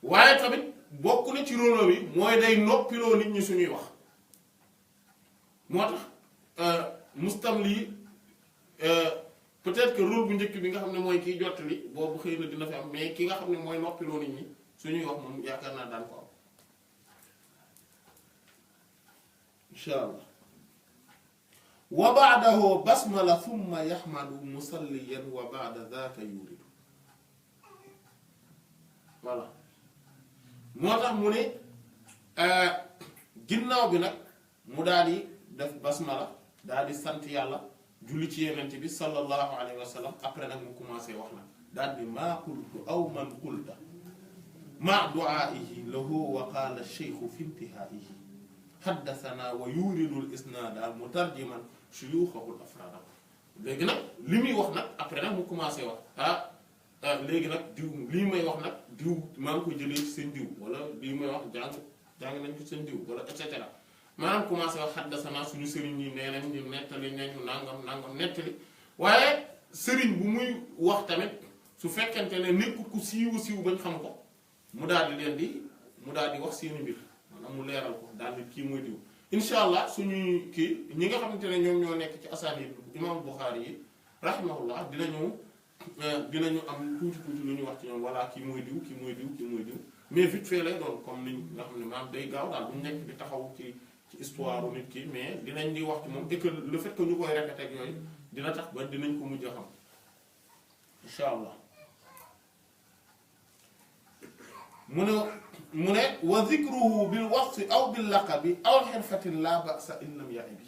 waaye tamit bokk na ci rôle bi mooy day noppiloo nit ñi suñuy wax moo tax mustamli peut-être que rôle bu njëkk bi nga xam ne mooy kiy jottali boobu xëy na dina fi am mais ki nga xam ne mooy noppiloo nit ñi suñuy wax moom yaakaar naa daan ko am insha allah wa ba'dahu basmala thumma yahmadu musalliyan wa ba'da dhaka yuridu voilà moo tax mu ne ginnaaw bi nag mu daal di def basmala daal di sant yàlla julli ci yenent bi sallallahu alayhi wa sallam après nag mu commencé wax nag daal di maa qultu aw man qulta ma du'aa'ihi lahu wa qaala ash-shaykhu fi intihaa'ihi haddathana wa yuridu al-isnaada mutarjiman shuyuukhahu al-afraada léegi nag li muy wax nag après nag mu commencé wax léegi nag diw lii may wax nag diw maa ngi koy jëlee ci seen diw wala lii may wax jàng nañ ko seen diw wala et cetera maanaam commencé wax xaddasana suñu sëriñ yi nee nañ ñu nettali nañu nangam nettali waaye sëriñ bu muy wax tamit su fekkente ne nekkul ku siiw bañ xam ko mu daal di wax seeni mbir maanaam mu leeral ko daal di kii mooy diw incha allah suñuy kii ñi nga xamante ne ñoom ñoo nekk ci asaanid imam Bukhari yi rahimahullah dinañu am tuuti lu ñu wax ci ñoom voilà kii mooy diw kii mooy diw mais vite fait lay doon comme niñ nga xam ne maanaam day gaaw daal bu ñu nekk di taxaw ci histoire nit ki mais dinañ di wax ci moom et que le fait que ñu koy répéter ak yooyu dina tax ba dinañ ko mujj a xam insha allah mu ne wa dhikruhu bil wasfi aw bil laqabi aw hirfatin la ba'sa in lam ya'ibi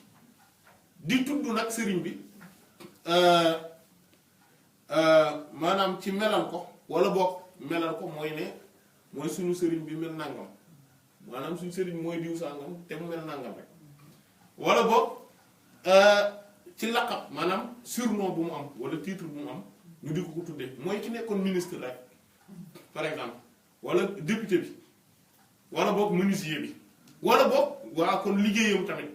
di tudd nag sëriñ bi maanaam ci melal ko wala boog melal ko mooy ne mooy suñu sëriñ bi mel nangam maanaam suñu sëriñ mooy diw sangam te mu mel nangam rek wala boog ci laqab maanaam surnom bu mu am wala titre bu mu am ñu di ko tuddee mooy ki nekkoon ministre rek par exemple wala député bi wala boog menuisier bi wala boog waa kon liggéeyam tamit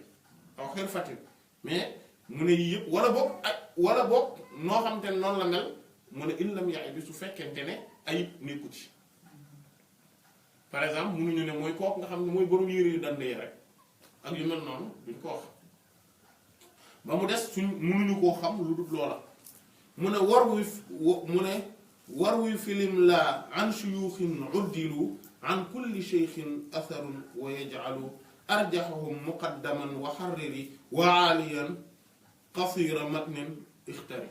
aw xel fatil mais mu ne yii yëpp wala boog noo xam te ne noonu la mel mu ne illam yaay bi su fekkente ne ayib nekku ci par exemple munuñu ne mooy kooku nga xam ne mooy borom yére yu dand yi rek ak yu mel noonu duñ ko wax ba mu des suñ munuñu koo xam lu dul loola mu ne war wuy filim la an shuyuxin uddilu an kulli cheikhin atharun wa yaj'alu arjahahum muqaddaman wa harriri wa aaliyan qasira matnin ikhtari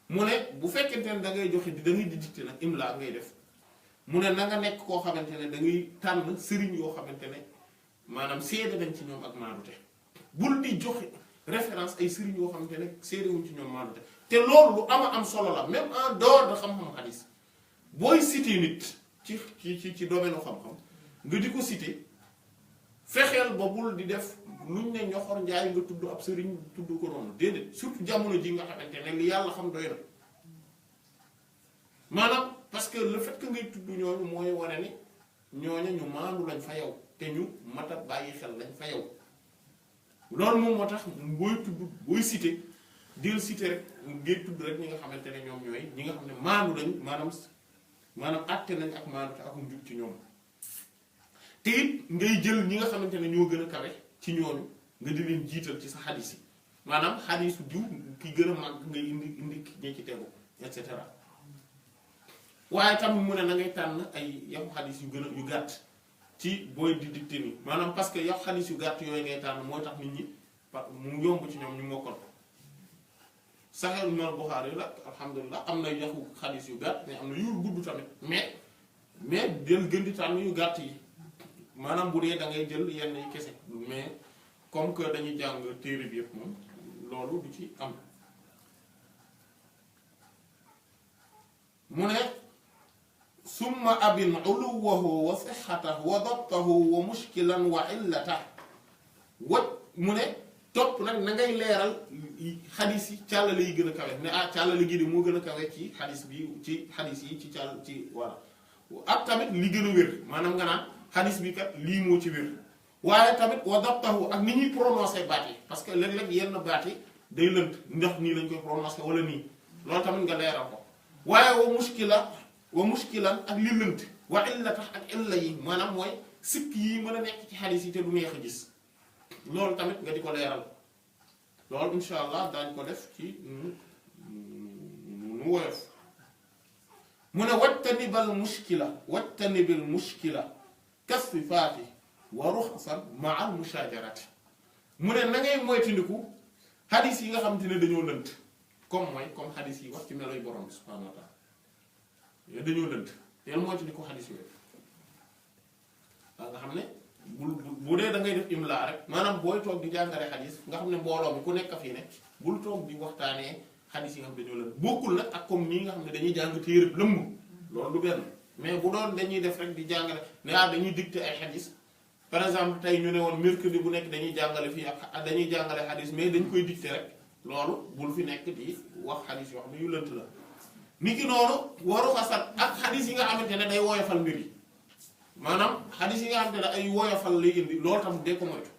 mu ne bu fekkente ne da ngay joxe da ngay di dicté nag imla ngay def mu ne na nga nekk koo xamante ne da ngay tànn sëriñ yoo xamante ne maanaam seede nañ ci ñoom ak maandute bul di joxe référence ay sëriñ yoo xamante ne seede wuñ ci ñoom maandute te loolu lu am solo la même en dehors de xam-xam hadis booy citer nit ci domaine xam-xam nga di ko citer fexeel ba bul di def luñ ne ñoxor njaay nga tudd ab sëriñ tudd ko noonu déedéet surtout jamono ji nga xamante ne li yàlla xam doy na maanaam parce que le fait que ngay tudd ñooñu mooy wane ni ñooña ñu maandu lañ fa yow te ñu mata bàyyi xel lañ fa yow loolu moom moo tax booy tudd booy citer del citer rek ngay tudd rek ñi nga xamante ne ñoom ñooy ñi nga xam ne maandu lañ maanaam àtte nañ ak maandu te akum jub ci ñoom te it ngay jël ñi nga xamante ne ñoo gën a kawe ci ñooñu nga di leen jiital ci sa xadis yi maanaam xadisu diw ki gën a màgg ngay indi ñi ci tegu et cetera waaye tamit mu ne na ngay tànn ay yaxu xadis yu gën a yu gàtt ci booy di dicté ni maanaam parce que yaxu xadis yu gàtt yooyu ngay tànn mooy tax nit ñi mu yomb ci ñoom ñu mokkal ko Sahih Bukhari la alhamdulilah am na yaxu xadis yu gàtt mais am na yu gudd tamit mais del gën di tànn yu gàtt yi maanaam bu dee da ngay jël yenn yi kese mais comme que dañuy jàng téere bi yëpp moom loolu du ci am mu ne summa abin uluwahu wa sihhatahu wa dabtahu wa mushkilan wa illatahu mu ne topp nag na ngay leeral xadis yi càllale yi gën a kawe ne càllale gi de moo gën a kawe ci xadis bi ci xadis yi ci càll ci voilà ak tamit li gën a wér maanaam nga naan xadis bi kat lii moo ci wér waaye tamit wa dabtahu ak ni ñuy prononcer baat yi parce que léeg-léeg yenn baat yi day lënt ndax nii lañ koy prononcer wala nii loolu tamit nga leeral ko waaye wa mushkilan ak li lënt wa illa tax ak illa yi maanaam mooy sikk yi mën a nekk ci xadis yi te du neex a gis loolu tamit nga di ko leeral loolu insha allah daañ ko def ci nu woyof mu ne wajtanibil mushkila kasifaati wa ruxsan ma al mushajarati mu ne na ngay moytandiku xadis yi nga xamante ne dañoo lënt comme xadis yi wax ci meloy borom bi subhanahu wa taala dañoo lënt teel moytandiku xadis yooyu waaw nga xam ne bu dee da ngay def imla rek maanaam booy toog di jàngale xadis nga xam ne mbooloo mi ku nekk fii ne bul toog di waxtaanee xadis yi nga xam ne dañoo lënt bokkul nag ak comme nii nga xam ne dañuy jàng téere lëmm loolu du benn mais bu doon dañuy def rek di jàngale ne dañuy dicté ay xadis par exemple tey ñu ne woon mercredi bu nekk dañuy jàngale fii ak dañuy jàngale xadis mais dañ koy dicté rek loolu bul fi nekk di wax xadis yoo xam ne yu lënt la ni ki noonu waru xasal ak xadis yi nga xamante ne day woyofal mbir yi maanaam xadis yi nga xamante ne ay woyofal lay indi loolu tam dee ko moytu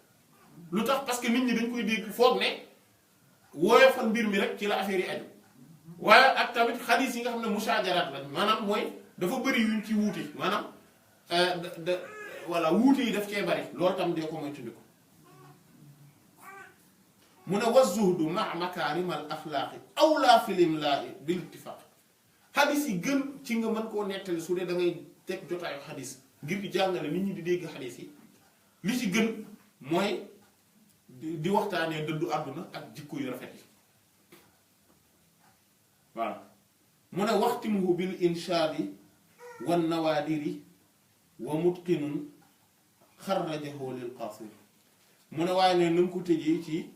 lu tax parce que nit ñi dañ koy dégg foog ne woyofal mbir mi rek ci la affaire yi aju waaye ak tamit xadis yi nga xam ne musaajaraat lañ maanaam mooy dafa bëri yuñ ci wuute maanaam voilà wuute yi daf cee bari loolu tam dee ko moytandiku mu ne wa zuhdu ma makaarimal axlaaqi awlaa fil imlaa'i bil ittifaaq xadis yi gën ci nga mën koo nettali su dee da ngay teg jotaayu xadis ngir di jàngale nit ñi di dégg xadis yi li ci gën mooy di waxtaanee dëddu àdduna ak jikko yu rafet yi voilà mu ne waxtimuhu bil inshaadi wan nawaadiri wa mutqinun xarrajahu lil qaasir mu ne waaye ne na nga ko tëjee ci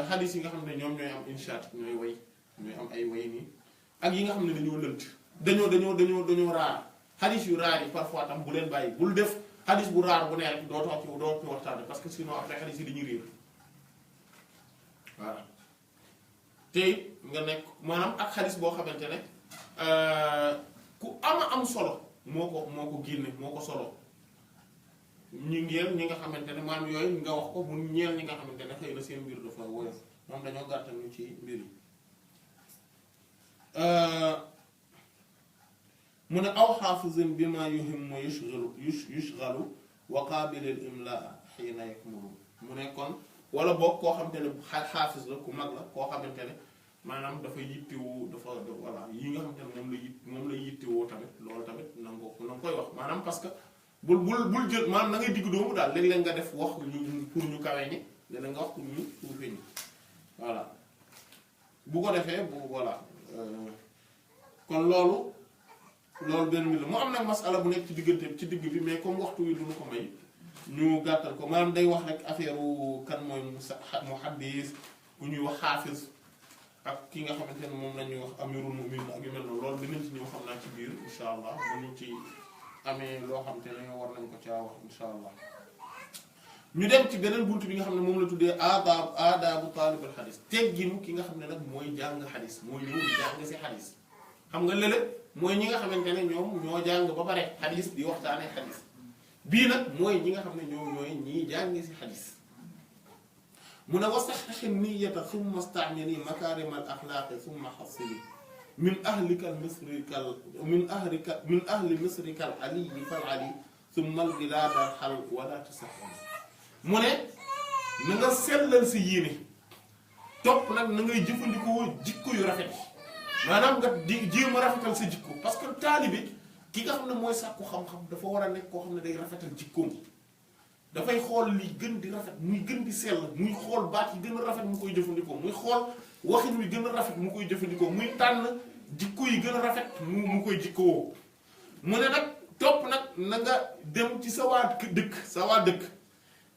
xadis yi nga xam ne ñoom ñooy am inshaad ñooy way ñooy am ay way nii ak yi nga xam ne dañoo lënt dañoo raar xadis yu raar yi parfois tam bu leen bàyyi bul def xadis bu raar bu ne rek doo ci waxtaane parce que sinon après xadis yi dañuy réer voilà te nga nekk maanaam ak xadis boo xamante ne ku am solo moo ko génne moo ko solo ñi nga xamante ne maanaam yooyu nga wax ko mu ñeel ñi nga xamante ne xëy na seen mbir dafa woyof moom dañoo gàttal ñu ci mbir yi mu ne aw xaafizin bi ma yuhimmu yushghalu wa qaabilil imlaa xiina yakmulu mu ne kon wala boog koo xamante ne xaafis la ku mag la koo xamante ne maanaam dafa yittewoo dafa voilà yi nga xamante ne moom la yittewoo tamit loolu tamit na nga koy wax maanaam parce que bul jël maanaam na ngay digg doomu daal léeg-léeg nga def wax ñu pour ñu kawe ñi léeg-léeg nga wax pour ñu suufee ñi voilà bu ko defee bu voilà kon loolu benn mbir la mu am nag masala bu nekk ci diggante ci digg bi mais comme waxtu wi duñu ko may ñu gàttal ko maanaam day wax rek affaire kan mooy muhaddis ku ñuy wax xaafis ak ki nga xamante ne moom la ñuy wax amirul mu'minin ak yu mel noonu loolu dinañ ci ñëw xam naa ci biir incha allah bu ñu ci amee loo xamante ne war nañ ko caa wax incha allah ñu dem ci beneen buntu bi nga xam ne moom la tuddee aadaabu taalibul xadis tegginu ki nga xam ne nag mooy jàng xadis mooy ñëw di jàng si xadis xam nga léeg-léeg mooy ñi nga xamante ne ñoom ñoo jàng ba pare xadis di waxtaanee xadis bii nag mooy ñi nga xam ne ñoom ñooy ñii jàng si xadis mu ne wasaxixi niyata summa staamili makarim al axlaaqi summa xasili min ahlikal misrikal min ahli misrikal aliyi fal ali summa al bilaadal xal wala tusaxal mu ne na nga sellal si yéene topp nag na ngay jëfandikoo jikko yu rafet maanaam nga di jéem a rafetal sa jikko parce que taalibe ki nga xam ne mooy sàkku xam-xam dafa war a nekk koo xam ne day rafetal jikkoom dafay xool li gën di rafet muy gën di sell muy xool baat yi gën a rafet mu koy jëfandikoo muy xool waxin wi gën a rafet mu koy jëfandikoo muy tànn jikko yi gën a rafet mu koy jikkoo mu ne nag topp nag na nga dem ci sa waa dëkk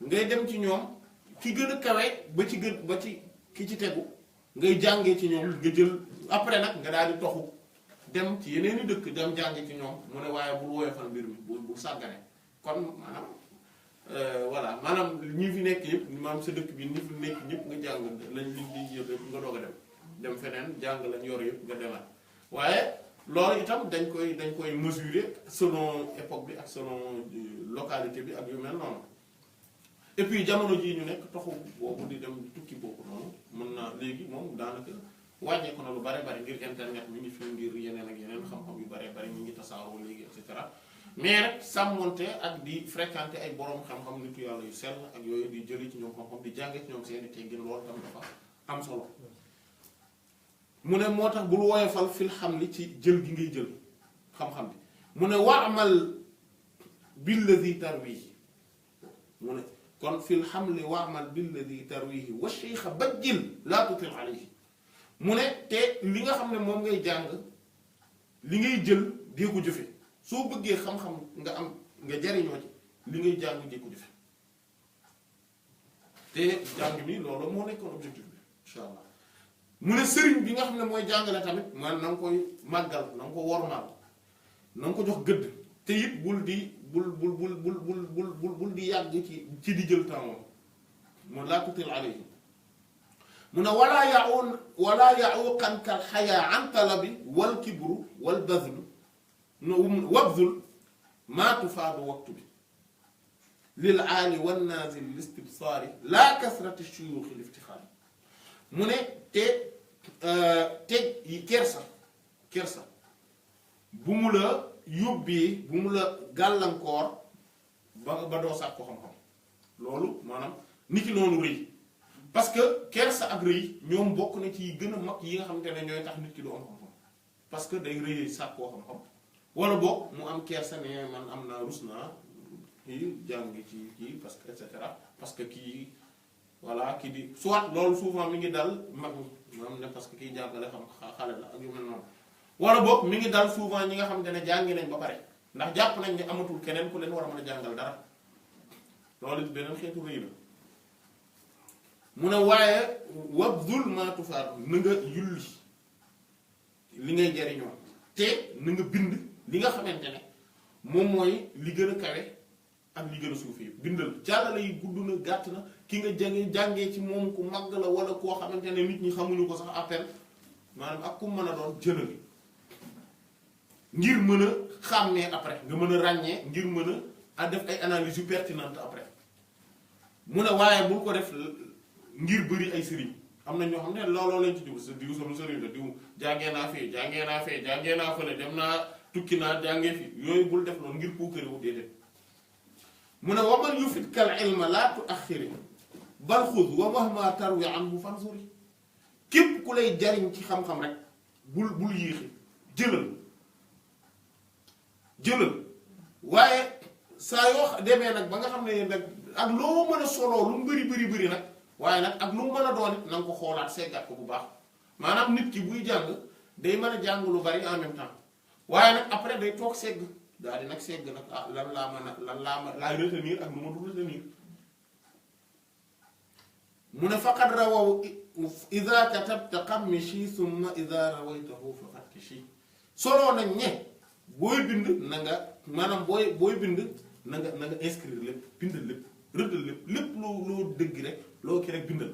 ngay dem ci ñoom ki gën a kawe ba ci ki ci tegu ngay jàngee ci ñoom nga jël après nag nga daal di toxu dem ci yeneen i dëkk dem jàngee ci ñoom mu ne waaye bul woyofal mbir mi bu sàggane kon maanaam voilà maanaam ñi fi nekk yëpp maanaam sa dëkk bi ñi fi nekk ñëpp nga jàng lañ li yëpp nga doog a dem feneen jàng lañ yor yëpp nga demaat waaye loolu itam dañ koy mesurer selon époque bi ak selon localité bi ak yu mel noonu et puis jamono jii ñu nekk toxu boobu di dem tukki boobu noonu mën naa léegi moom daanaka wàññeeku na lu bare bare ngir internet mi ngi fi ngir yeneen ak yeneen xam-xam yu bare bare ñu ngi tasaaroo léegi et cetera mais rek sàmmonte ak di fréquenter ay borom xam-xam nitu yàlla yu sell ak yooyu di jëli ci ñoom xam-xam di jànge ci ñoom seeni teggin loolu tam dafa am solo mu ne moo tax bul woyofal fil xam li ci jël gi ngay jël xam-xam bi mu ne waamal billadi tarwihi mu ne kon fil xam li waamal billadi tarwihi wa cheikha bajjil laa tutil alayhi mu ne te li nga xam ne moom ngay jàng li ngay jël dee ko jëfe soo bëggee xam-xam nga am nga jariñoo ci li ngay jàng dee ko jëfe te jàng mi loolu moo nekkoon objectif bi incha allah mu ne sëriñ bi nga xam ne mooy jàngale tamit man na nga koy màggal na nga ko wormaal na nga ko jox gëdd te it bul di yàgg ci di jël temps moom mu laa tutil alayhi mu ne walaa ya'uqanka al-hayaa an talabi wal kibru wal bazlu wabzul maa tufaadu waxtu bi lil aali wan naazil listibsaari laa kasrati shuyuuxi liftixaari mu ne te kersa bu mu la yóbbee bu mu la gàllankoor ba doo sàkk ko xam-xam loolu maanaam niki noonu rëy parce que kersa ak rëy ñoom bokk na ci gën a mag yi nga xamante ne ñooy tax nit ki du am xam-xam parce que day rëy sàkk koo xam-xam wala boog mu am kersa ne man am naa rus naa kii jàng ci kii parce que et cetera parce que kii voilà kii di soit loolu souvent mi ngi dal mag ñi maanaam ne parce que kiy jàngale xam xale la ak yu mel noonu wala boog mi ngi dal souvent ñi nga xamante ne jàngi nañ ba pare ndax jàpp nañ ne amatul keneen ku leen war a mën a jàngal dara loolu it beneen xeetu rëy la mu ne waaye wabzul maa tufaadu na nga yulli li ngay jariñoo te na nga bind li nga xamante ne moom mooy li gën a kawe ak li gën a suufi bindal jàllale yi gudd na gàtt na ki nga jàngee ci moom ku màgg la wala koo xamante ne nit ñi xamuñu ko sax appel maanaam ak ku mën a doon jëlal ngir mën a xàmmee après nga mën a ràññee ngir mën a def ay analyses yu pertinentes après mu ne waaye bul ko def ngir bëri ay sëriñ am na ñoo xam ne looloo leen ci diw sama sëriñ la diw jàngee naa fee jàngee naa fële dem naa tukki naa jàngee fi yooyu bul def loolu ngir puukare wu déedéet mu ne waman yufitkal ilma laa tuaxiri bal xud wa mahma tarwi anhu fansuri képp ku lay jariñ ci xam-xam rek bul yéexi jëlal waaye saa yoo demee nag ba nga xam ne nag ak loo mën a soloo lu mu bëri nag waaye nag ak lu mu mën a doon it na nga ko xoolaat seggat ko bu baax maanaam nit ki buy jàng day mën a jàng lu bari en même temps waaye nag après day toog segg daal di nag segg nag ah lan laa mën a lan laa ma laay retenir ak lu ma dul retenir mu ne faqad rawaw ida katabta qammishi summa ida rawaytahu fa fattishi soloo nañ ne booy bind na nga maanaam booy bind na nga inscrire lépp bindal lépp rëddal lépp loo dëgg rek loo ki rek bindal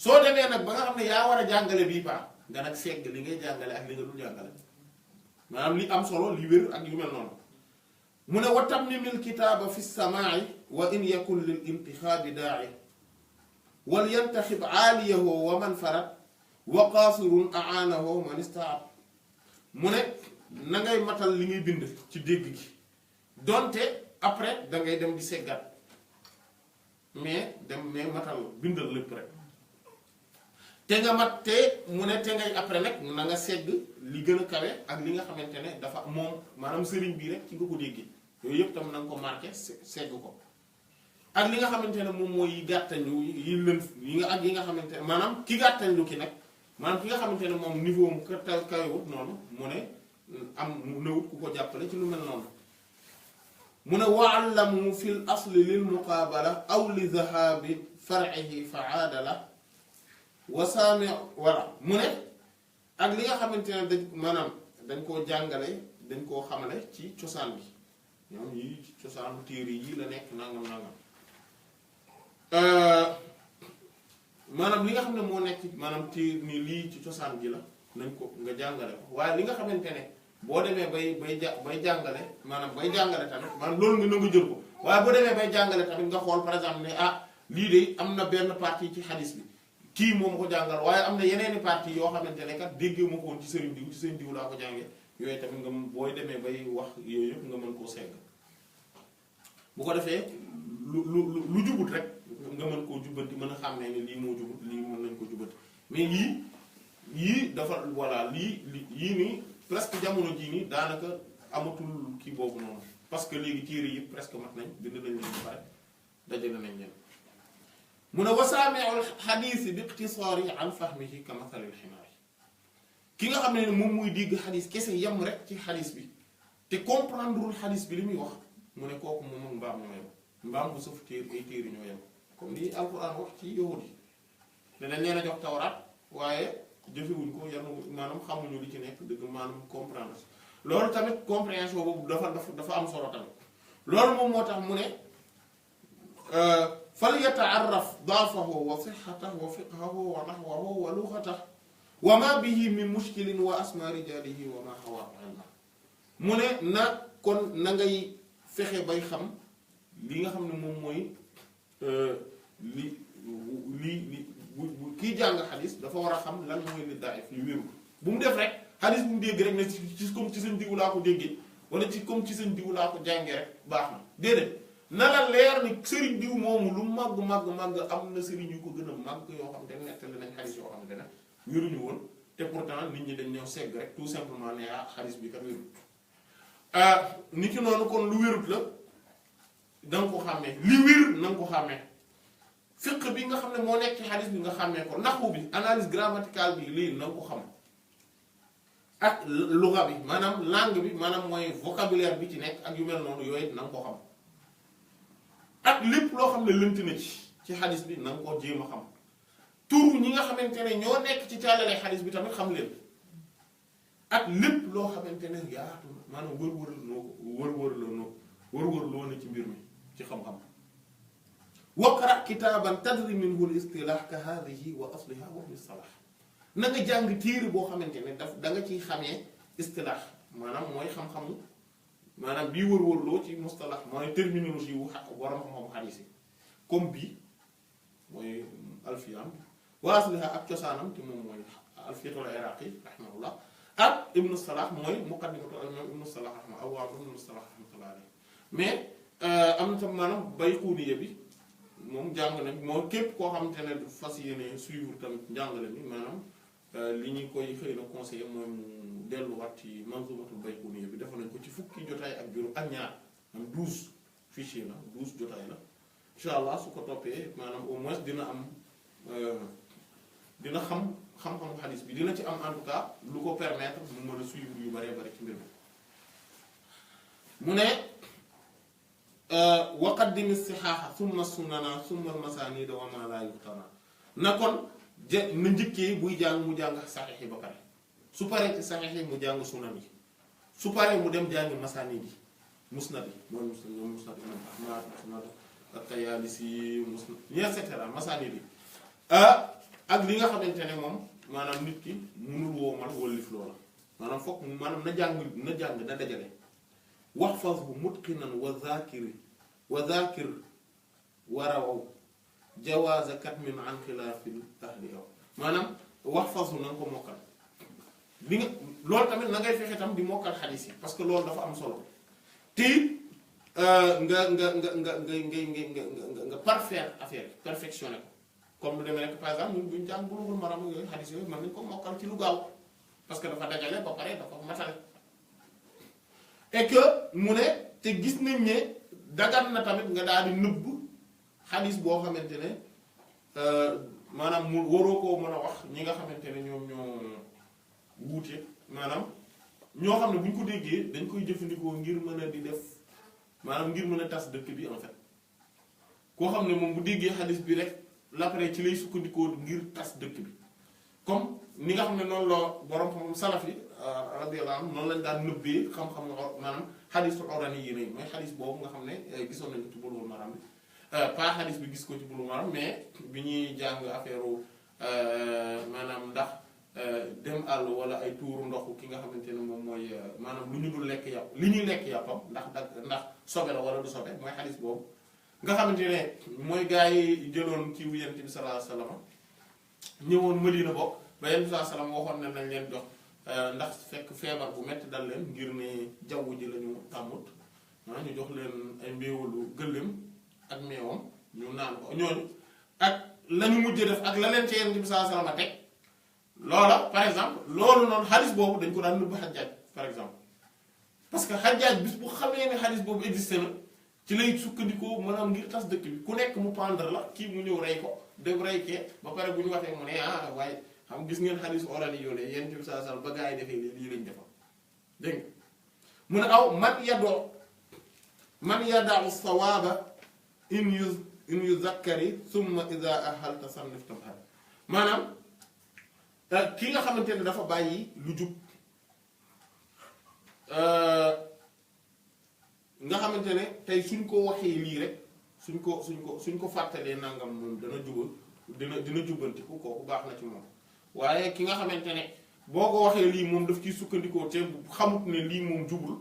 soo demee nag ba nga xam ne yaa war a jàngale bii paa nga nag segg li ngay jàngale ak li nga dul jàngale maanaam li am solo li wér ak yu mel noonu mu ne wa tammimil kitaaba fi samaa'i wa in yakun lil intixaabi daa'i wal yantaxib aaliyahu wa man farat wa qaasirun aanahu man istaab mu ne na ngay matal li ngay bind ci dégg gi donte après da ngay dem di seggat mais matal bindal lépp rek te nga mat te mu ne te ngay après nag na nga segg li gën a kawe ak li nga xamante ne dafa moom maanaam sëriñ bii rek ci nga ko déggee yooyu yëpp tam na nga ko marqué segg ko ak li nga xamante ne moom mooy yi gàttañu yi lën yi nga ak yi nga xamante ne maanaam ki gàttañu ki nag maanaam ki nga xamante ne moom niveau mu kawewut noonu mu ne am nëwut ku ko jàppale ci lu mel noonu mu ne wa'allamu fil asli lil muqaabala aw li dhahabi far'ihi fa aadala wa saami wala mu ne ak li nga xamante ne dañ maanaam dañ koo jàngale dañ koo xamale ci cosaan bi ñoom yi ci cosaanu téere yi la nekk nangam maanaam li nga xam ne moo nekk maanaam téere ni lii ci cosaan gi la nañ ko nga jàngale ko waaye li nga xamante ne boo demee bay jàngale maanaam bay jàngale tamit maanaam loolu nga nga jël ko waaye boo demee bay jàngale tamit nga xool par exemple ne ah lii de am na benn partie ci xadis bi kii moom ko jàngal waaye am na yeneeni partie yoo xamante ne kat déggee ma ko woon ci sëriñ diw laa ko jàngee yooyu tamit nga booy demee bay wax yooyu yëpp nga mën koo segg bu ko defee lu jubut rek nga mën koo jubbanti mën a xam ne lii moo jubut lii mën nañ ko jubbanti mais yii dafa voilà yii nii presque jamono jii nii daanaka amatul kii boobu noonu parce que léegi téere yi presque mat nañ bind nañ leen ba pare dajale nañ leen mu ne wasaami'ul xadiis bi iqtisaari an fahmihi ka mathalil ximaar ki nga xam ne moom muy dégg xadis kese yem rek ci xadis bi te comprendrewul xadis bi li muy wax mu ne kooku moom ak mbaam ñoo yem mbaam bu sëf ay téere ñoo yem comme li alquran wax ci yahud yi ne dañ leen a jox tawraat waaye jëfewuñ ko yanu maanaam xamuñu li ci nekk dëgg maanaam comprendre loolu tamit compréhension boobu dafa am solo tamit loolu moom moo tax mu ne fal yata'arraf da'fahu wa sihhatahu wa fiqhahu wa nahwahu wa lughatahu wa ma bihi min mushkilin wa asma rijalihi wa ma hawa ilma mu ne na kon na ngay fexe bay xam li nga xam ne moom mooy li kiy jàng xadis dafa war a xam lan mooy li daif li wéru bu mu def rek xadis bu mu dégg rek ne ci comme ci seen diw laa ko déggee wala ci comme ci seen diw laa ko jàngee rek baax na déedéet na la leer ni sëriñ diw moomu lu màgg am na sëriñ yu ko gën a màgg yoo xam te nettali nañ xadis yoo xam te ne wéruñu woon te pourtant nit ñi dañ ñëw segg rek tout simplement ne ah xadis bi kat wérut nit ki noonu kon lu wérut la da nga ko xàmmee li wér na nga ko xàmmee fiqh bi nga xam ne moo nekk ci xadis bi nga xàmmee ko naxu bi analyse grammaticale bi lii na nga ko xam ak luga bi maanaam langue bi maanaam mooy vocabulaire bi ci nekk ak yu mel noonu yooyu na nga ko xam ak lépp loo xam ne lënt na ci xadis bi na nga ko jéem a xam tur ñi nga xamante ne ñoo nekk ci càllale xadis bi tamit xam leen ak lépp loo xamante ne yaatu maanaam wër-wër loo na ci mbir mi ci xam-xam waqra kitaaban tadri minhu al istilah ka hadihi wa asliha wa mustalah na nga jàng téere boo xamante ne da nga ciy xamee istilah maanaam mooy xam-xamu maanaam bii wër-wër loo ci mustalah mooy terminologie wu waram xam-xam xadis yi comme bii mooy alfiyam wa asliha ak cosaanam te moom mooy alfiyatul iraqi rahimahullah ak ibnu salah mooy muqaddimatul imam ibnu salah rahimahullah aw ibnu salah rahmatullah alayhi mais am na tam maanaam Bayquniya bi moom jàng nañ moo képp koo xamante ne fas yéene suivre tamit njàngale mi maanaam li ñu koy xëy na conseiller mooy mu delluwaat ci manzumatul Bayquniya bi defa nañ ko ci fukki jotaay ak juróom ak ñaar am 12 fichier la 12 jotaay la incha allah su ko toppee maanaam au moins dina am dina xam xam-xamu xadis bi dina ci am en tout cas lu ko permettre mu mën a suivre yu bëree bëri ci mbir mi mu ne waqaddim istihaaha summa sunana summa almasanida wa ma la yuxtana na kon na njëkkee buy jàng mu jàng saxiix yi ba pare su paree ci saxiix yi mu jàng sunan yi su paree mu dem jàngi masanid yi musnad yi mooy musnad imam Ahmad musnad at-Tayaalisi musnad et cetera masanid yi ak li nga xamante ne moom maanaam nit ki munul woo man wallif loola maanaam foog maanaam na jàng da dajale waxfazhu mutqinan wa zaakir warawaw jawaaza katmin an xilaafil ahli yow maanaam waxfazhu na nga ko mokkal li nga loolu tamit na ngay fexe tam di mokkal xadiis yi parce que loolu dafa am solo te nga parfaire affaire perfectionné ko comme lu demee rek par exemple ñun buñu jàng Bulughul Maram yooyu xadiis yooyu mën nañu ko mokkal ci lu gaaw parce que dafa dajale ba pare dafa matale et que mu ne te gis nañ ne dagan na tamit nga daal di nëbb xadiis boo xamante ne maanaam mu waroo koo mën a wax ñi nga xamante ne ñoom ñoo wuute maanaam ñoo xam ne bu ñu ko déggee dañ koy jëfandikoo ngir mën a di def maanaam ngir mën a tas dëkk bi en fait koo xam ne moom bu déggee xadiis bi rek l'après ci lay sukkandikoo ngir tas dëkk bi comme ni nga xam ne noonu la borom xam salaf yi radiyallahu anhum noonu lañ daan nëbbee xam-xam maanaam xadiisul orani yi mooy xadiis boobu nga xam ne gisoon nañu ci Bulughul Maram bi pas xadiis bi gis ko ci Bulughul Maram mais bi ñuy jàng affaire maanaam ndax dem àll wala ay tuuru ndoxu ki nga xamante ne moom mooy maanaam lu ñu dul lekk yàpp li ñuy lekk yàppam ndax sobe la wala du sobe mooy xadiis boobu nga xamante ne mooy gaa yi jëloon ci Yonent bi sallallahu alayhi wasallam ñëwoon Madina bokk ba Yonent bi sallallahu alayhi wasallam waxoon ne nañ leen jox ndax fekk feebar bu metti dal leen ngir ne jaww ji la ñu tàmmut ñu jox leen ay mbéewalu gëléem ak meewam ñu naan ko ñooñu ak la ñu mujj def ak la leen ci Yonent bi sallallahu alayhi wasallam teg loola par exemple loolu noonu xadis boobu dañ ko daan nëbb Xajjaaj par exemple parce que Xajjaaj bis bu xamee ne xadis boobu existé na ci lay sukkandikoo maanaam ngir tas dëkk bi ku nekk mu pendre la kii mu ñëw rey ko dem rey kee ba pare bu ñu waxee mu ne waaye xam gis ngeen xadis orali yoone yéen ci saa sal ba gaa yi defee lii lañ defal dégg nga mu ne aw man yada'u sawaaba in yuzakkari summa idha ahalta sannif tamhar maanaam ki nga xamante ne dafa bàyyi lu jub nga xamante ne tey suñ ko waxee lii rek suñ ko fàttalee nangam moom dana jubal dina jubbantiku kooku baax na ci moom waaye ki nga xamante ne boo ko waxee lii moom daf ciy sukkandikoo te xamut ne lii moom jubul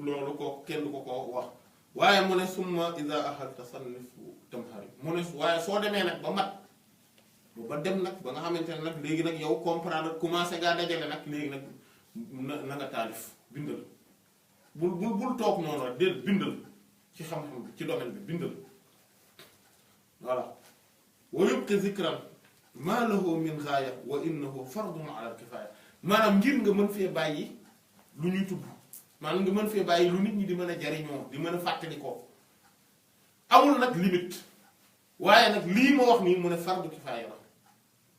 loolu ko kenn du ko wax waaye mu ne summa iza ahalta sannif tamhari mu ne waaye soo demee nag ba mat ba dem nag ba nga xamante ne nag léegi nag yow comprendre commencé ngaa dajale nag léegi nag na nga taalif bindal bul toog noonu rek déet bindal ci xam-xam bi ci domaine bi bindal voilà wa yubqi zikran ma lahu min gaaya wa innahu fardun ala al-kifaya maanaam ngir nga mën fee bàyyi lu ñuy tudd maanaam nga mën fee bàyyi lu nit ñi di mën a jariñoo di mën a fàttali ko amul nag limite waaye nag lii ma wax nii mu ne fardu kifaaya la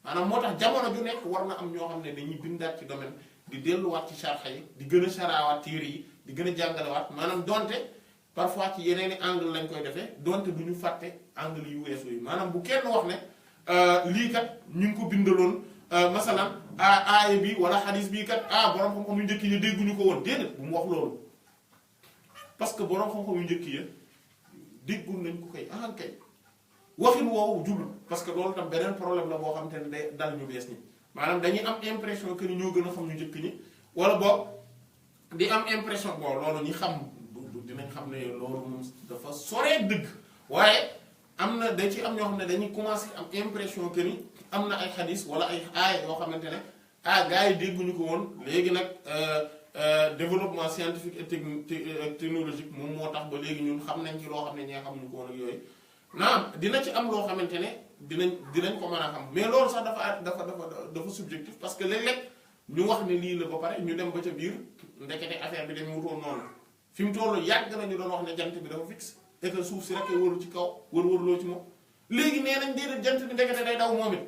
maanaam moo tax jamono ju nekk war na am ñoo xam ne dañuy bindaat ci domaine di delluwaat ci sharxa yi di gën a saraawaat téere yi di gën a jàngalewaat maanaam donte parfois ci yeneeni angle lañ koy defee donte du ñu fàtte angle yu weesu yi maanaam bu kenn wax ne lii kat ñu ngi ko bindaloon masalan aaya bi wala xadis bii kat borom xam-xam yu njëkk yi dégguñu ko woon déedéet bu mu wax loolu parce que borom xam-xam yu njëkk yi déggul nañ ko koy kay waxin woowu jublu parce que loolu tam beneen problème la boo xam te ne day dal ñu bees ñi maanaam dañuy am impression que ni ñoo gën a xam ñu njëkk ñi wala boog di am impression bon loolu ñi xam dinañ xam ne loolu moom dafa soree dëgg waaye am na da ci am ñoo xam ne dañuy commencer am impression que ni am na ay xadis wala ay aaya yoo xamante ne gars yi dégguñu ko woon léegi nag développement scientifique et technologique moom moo tax ba léegi ñun xam nañ ci loo xam ne ñi nga xamuñu ko woon ak yooyu naam dina ci am loo xamante ne dinañ ko mën a xam mais loolu sax dafa subjectif parce que léeg-léeg ñu wax ne lii la ba pare ñu dem ba ca biir ndekete affaire bi dañu wutoon noonu fi mu toll yàgg nañu doon wax ne jant bi dafa fixe et que suuf si rek waru ci kaw wër-wërloo ci moom léegi nee nañ déedéet jant bi ndekete day daw moom it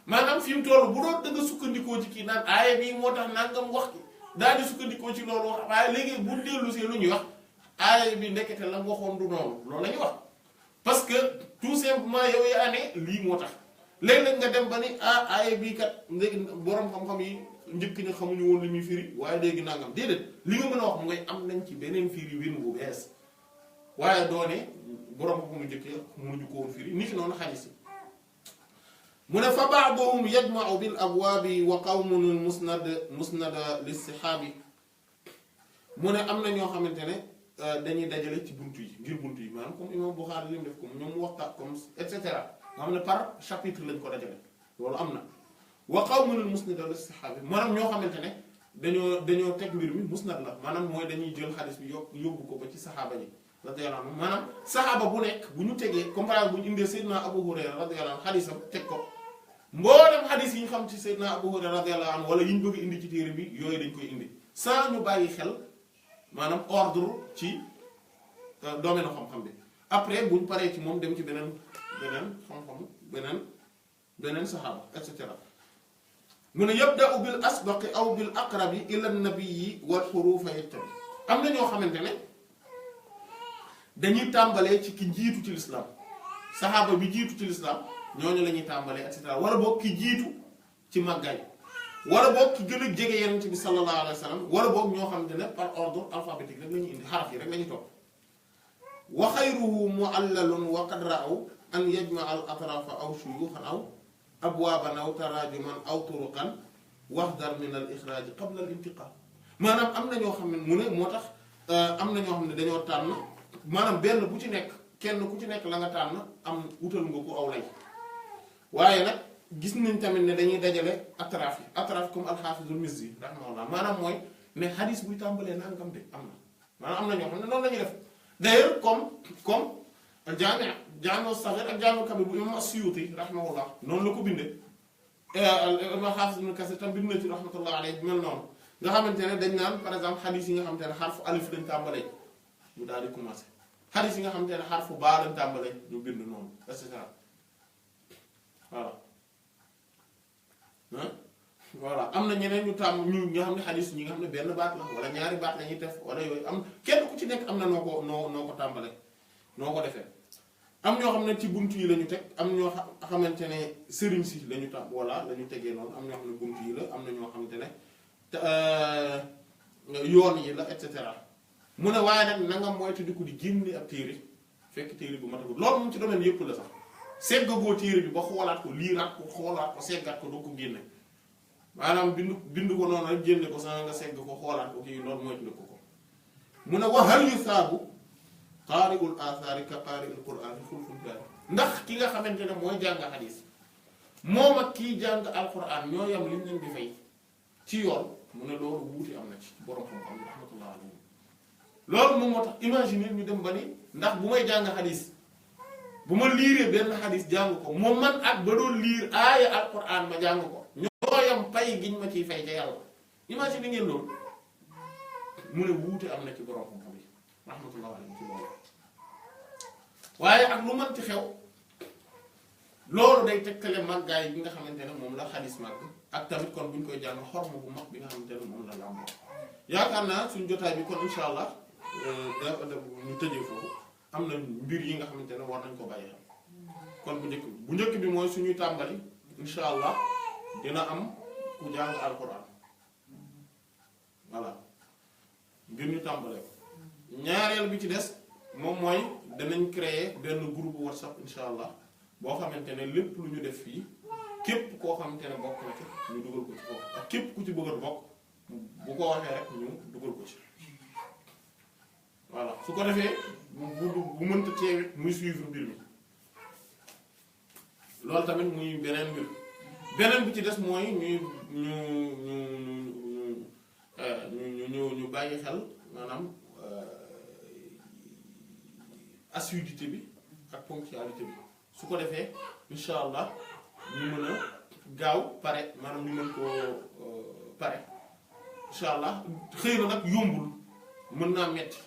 maanaam fi mu toll bu doon da nga sukkandikoo ci kii naan aaya bii moo tax nangam wax daal di sukkandikoo ci loolu wax waaye léegi bu dellu see lu ñuy wax aaya bi ndekete la mu waxoon du noonu loolu la ñuy wax parce que tout simplement yow yaa ne lii moo tax léeg-léeg nga dem ba ni aaya bii kat léegi borom xam-xam yi njëkk ña xamuñu woon li muy firi waaye léegi nangam déedéet li nga mën a wax mooy am nañ ci beneen firi win bu bees waaye doone borom xam-xam njëkk ya mënuñu ko woon firi ni ki noonu xadiis yi mu ne fa ba'duhum yajma'u bil abwaabi wa qawmun musnada lis-sihaabi mu ne am na ñoo xamante ne dañuy dajale ci buntu yi ngir buntu yi maanaam comme imam Bukhari li mu def comme ñoom mu waxtaan comme et cetera nga xam ne par chapitre lañ ko dajale loolu am na wa qawmun musnada lis-sihaabi maanaam ñoo xamante ne dañoo teg mbir mi musnad la maanaam mooy dañuy jël xadis bi yóbbu ko ba ci saxaaba yi radiyallahu anhu maanaam saxaaba bu nekk bu ñu tegee comme par exemple bu ñu indee Seydina Abu Hurayra radiyallahu anhu xadisam teg ko mboolem xadis yi ñu xam ci Seydina Abu Hurayra radiyallahu anhu wala yi ñu bëgg indi ci téere bi yooyu dañ koy indi sans ñu bàyyi xel maanaam ordre ci domaine xam-xam bi après bu ñu paree ci moom dem ci beneen xam-xam beneen saxaaba et cetera mu ne yabda'u bil asbaqi aw bil aqrabi ila an-nabiyyi wal hurufa yattabi am na ñoo xamante ne dañuy tàmbalee ci ki jiitu ci lislaam saxaaba bi jiitu ci lislaam ñooñu la ñuy tàmbalee et cetera wala boog ki jiitu ci màggaay wala boog ki gën a jege yonent bi sallallahu alayhi wa sallam wala boog ñoo xamante ne par ordre alphabétique rek la ñuy indi xaraf yi rek la ñuy topp wa xayruhu mu'allalun wa qad ra'aw an yajma'a al atrafa aw shuyukhan aw abwaaban aw tarajuman aw turuqan wahdar min al ixraaj qabla al intiqal maanaam am na ñoo xam ne mu ne moo tax am na ñoo xam ne dañoo tànn maanaam benn bu ci nekk kenn ku ci nekk la nga tànn am wutal nga ko aw lay waaye nag gis nañ tamit ne dañuy dajale atraaf yi atraaf comme al-Haafizul Mizzi rahimahullah maanaam mooy ne xadis buy tàmbalee nangam de am na maanaam am na ñoo xam ne noonu la ñuy def d'ailleurs comme Jaami' as-Saghir ak Jaami' al-Kabir bu imam as-Suyuti rahimahullah noonu la ko bindee al-Haafiz Ibn Kathir tam bind na ci rahmatullah alayhi mel noonu nga xamante ne dañ naan par exemple xadis yi nga xamante ne xarfu alif lañ tàmbalee ñu daal di commencé xadis yi nga xamante ne xarfu baa lañ tàmbalee ñu bind noonu et cetera voilà am na ñeneen ñu tàmm ñu nga xam ne xadis ñi nga xam ne benn baat la wala ñaari baat la ñuy def wala yooyu am kenn ku ci nekk am na noo ko tàmbale noo ko defee am ñoo xam ne ci bunt yi la ñu teg am ñoo xamante ne sëriñ si la ñu tàmm voilà la ñu tegee noonu am ñoo xam ne bunt yi la am na ñoo xamante ne yoon yi la et cetera mu ne waaye nag nanga moytu di ko di génne ab téere fekk téere bu matagul loolu moom ci domaine yépp la sax seggagoo téere bi ba xoolaat ko liiraat ko xoolaat ko seggaat ko doo ko génne maanaam bind ko noonu rek génne ko sax nga segg ko xoolaat ko kii loolu mooy ko mu ne wa hal yusaabu qaari'ul aasaari ka qaari'il qur'aani xulfun daal ndax ki nga xamante ne mooy jàng xadiis moom ak kii jàng alquran ñoo yam liñ leen di fay ci yoon mu ne loolu wuute am na ci borom xam-xam rahmatullah alayhi loolu moom moo tax imaginer ñu dem ba ni ndax bu may jàng xadiis bu ma liiree benn xadis jàng ko moom man ak ba doon liir aaya alquran ma jàng ko ñoo yam pay giñ ma ciy fay ca yàlla imagine ngeen loolu mu ne wuute am na ci borom xam-xam yi rahmatullah alayhi ci loolu waaye ak lu mën ci xew loolu day tekkale màggaay bi nga xamante ne moom la xadis màgg ak tamit kon bu ñu koy jàng xorma bu mag bi nga xamante ne moom la làmboo yaakaar naa suñ jotaay bi kon insha allah ñu tëjee foofu am na mbir yi nga xamante ne war nañ ko bàyyi xam kon bu njëkk bi mooy suñuy tàmbali insha allah dina am ku jàng alquran voilà ngir ñu tàmbalee ko ñaareel bi ci des moom mooy danañ créer benn groupe whatsapp insha allah boo xamante ne lépp lu ñu def fii képp koo xamante ne bokk na ci ñu dugal ko ci foofu ak képp ku ci bëgg a bokk bu ko waxee rek ñu dugal ko ci voilà su ko defee bu mënta teewe muy suivre mbir mi loolu tamit muy beneen mbir beneen bi ci des mooy ñu bàyyi xel maanaam assiduité bi ak ponctualité bi su ko defee incha allah ñu mën a gaaw pare maanaam ñu mën koo pare incha allah xëy na nag yombul mën naa metti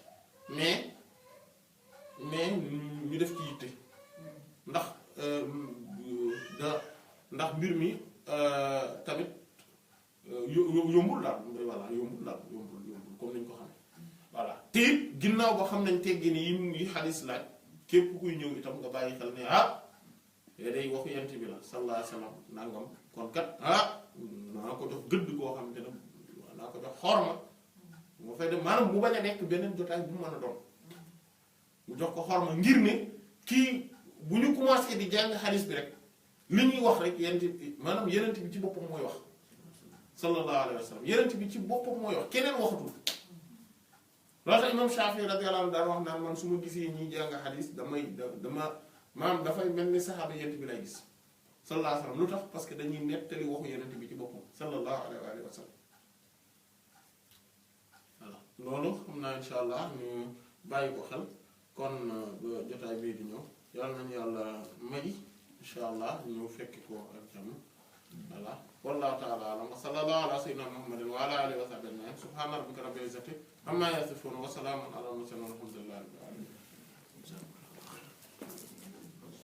mais ñu def ci yitte ndax mbir mi tamit yombul daal voilà yombul daal yombul comme niñ ko xamee voilà te it ginnaaw ba xam nañ teggin yi xadis laaj képp kuy ñëw itam nga bàyyi xel ne day waxu yent bi la sallallahu alayhi wasallam nangam kon kat naa ko jox gëdd koo xam te ne naa ko jox xorma moo fay dem maanaam mu bañ a nekk beneen jotaay bu mu mën a doon mu jox ko xorma ngir ne kii bu ñu commencé di jàng xadis bi rek li ñuy wax rek yent bi maanaam yenent bi ci boppam mooy wax sallallahu alayhi wasallam yenent bi ci boppam mooy wax keneen waxatul loolu tax imam Shafi'i radiyallahu anhu daan wax naan man su ma gisee ñuy jàng xadis dama maanaam dafay mel ni saxaaba yent bi lay gis sallallahu alayhi wasallam lu tax parce que dañuy nettali waxu yenent bi ci boppam sallallahu alayhi wasallam voilà loolu xam naa insha allah ñu bàyyi ko xel kon jotaay bii di ñëw yàlla nañu yàlla may insha allah ñu fekki ko ak jàmm voilà wallahu ta'ala a'lam wa sallallahu ala sayyidina muhammadin wa ala alihi wa sahbihi ajma'in subhana rabbika rabbil izzati amma yasifun wa salamun ala al mursalin walhamdulillahi rabbil alamin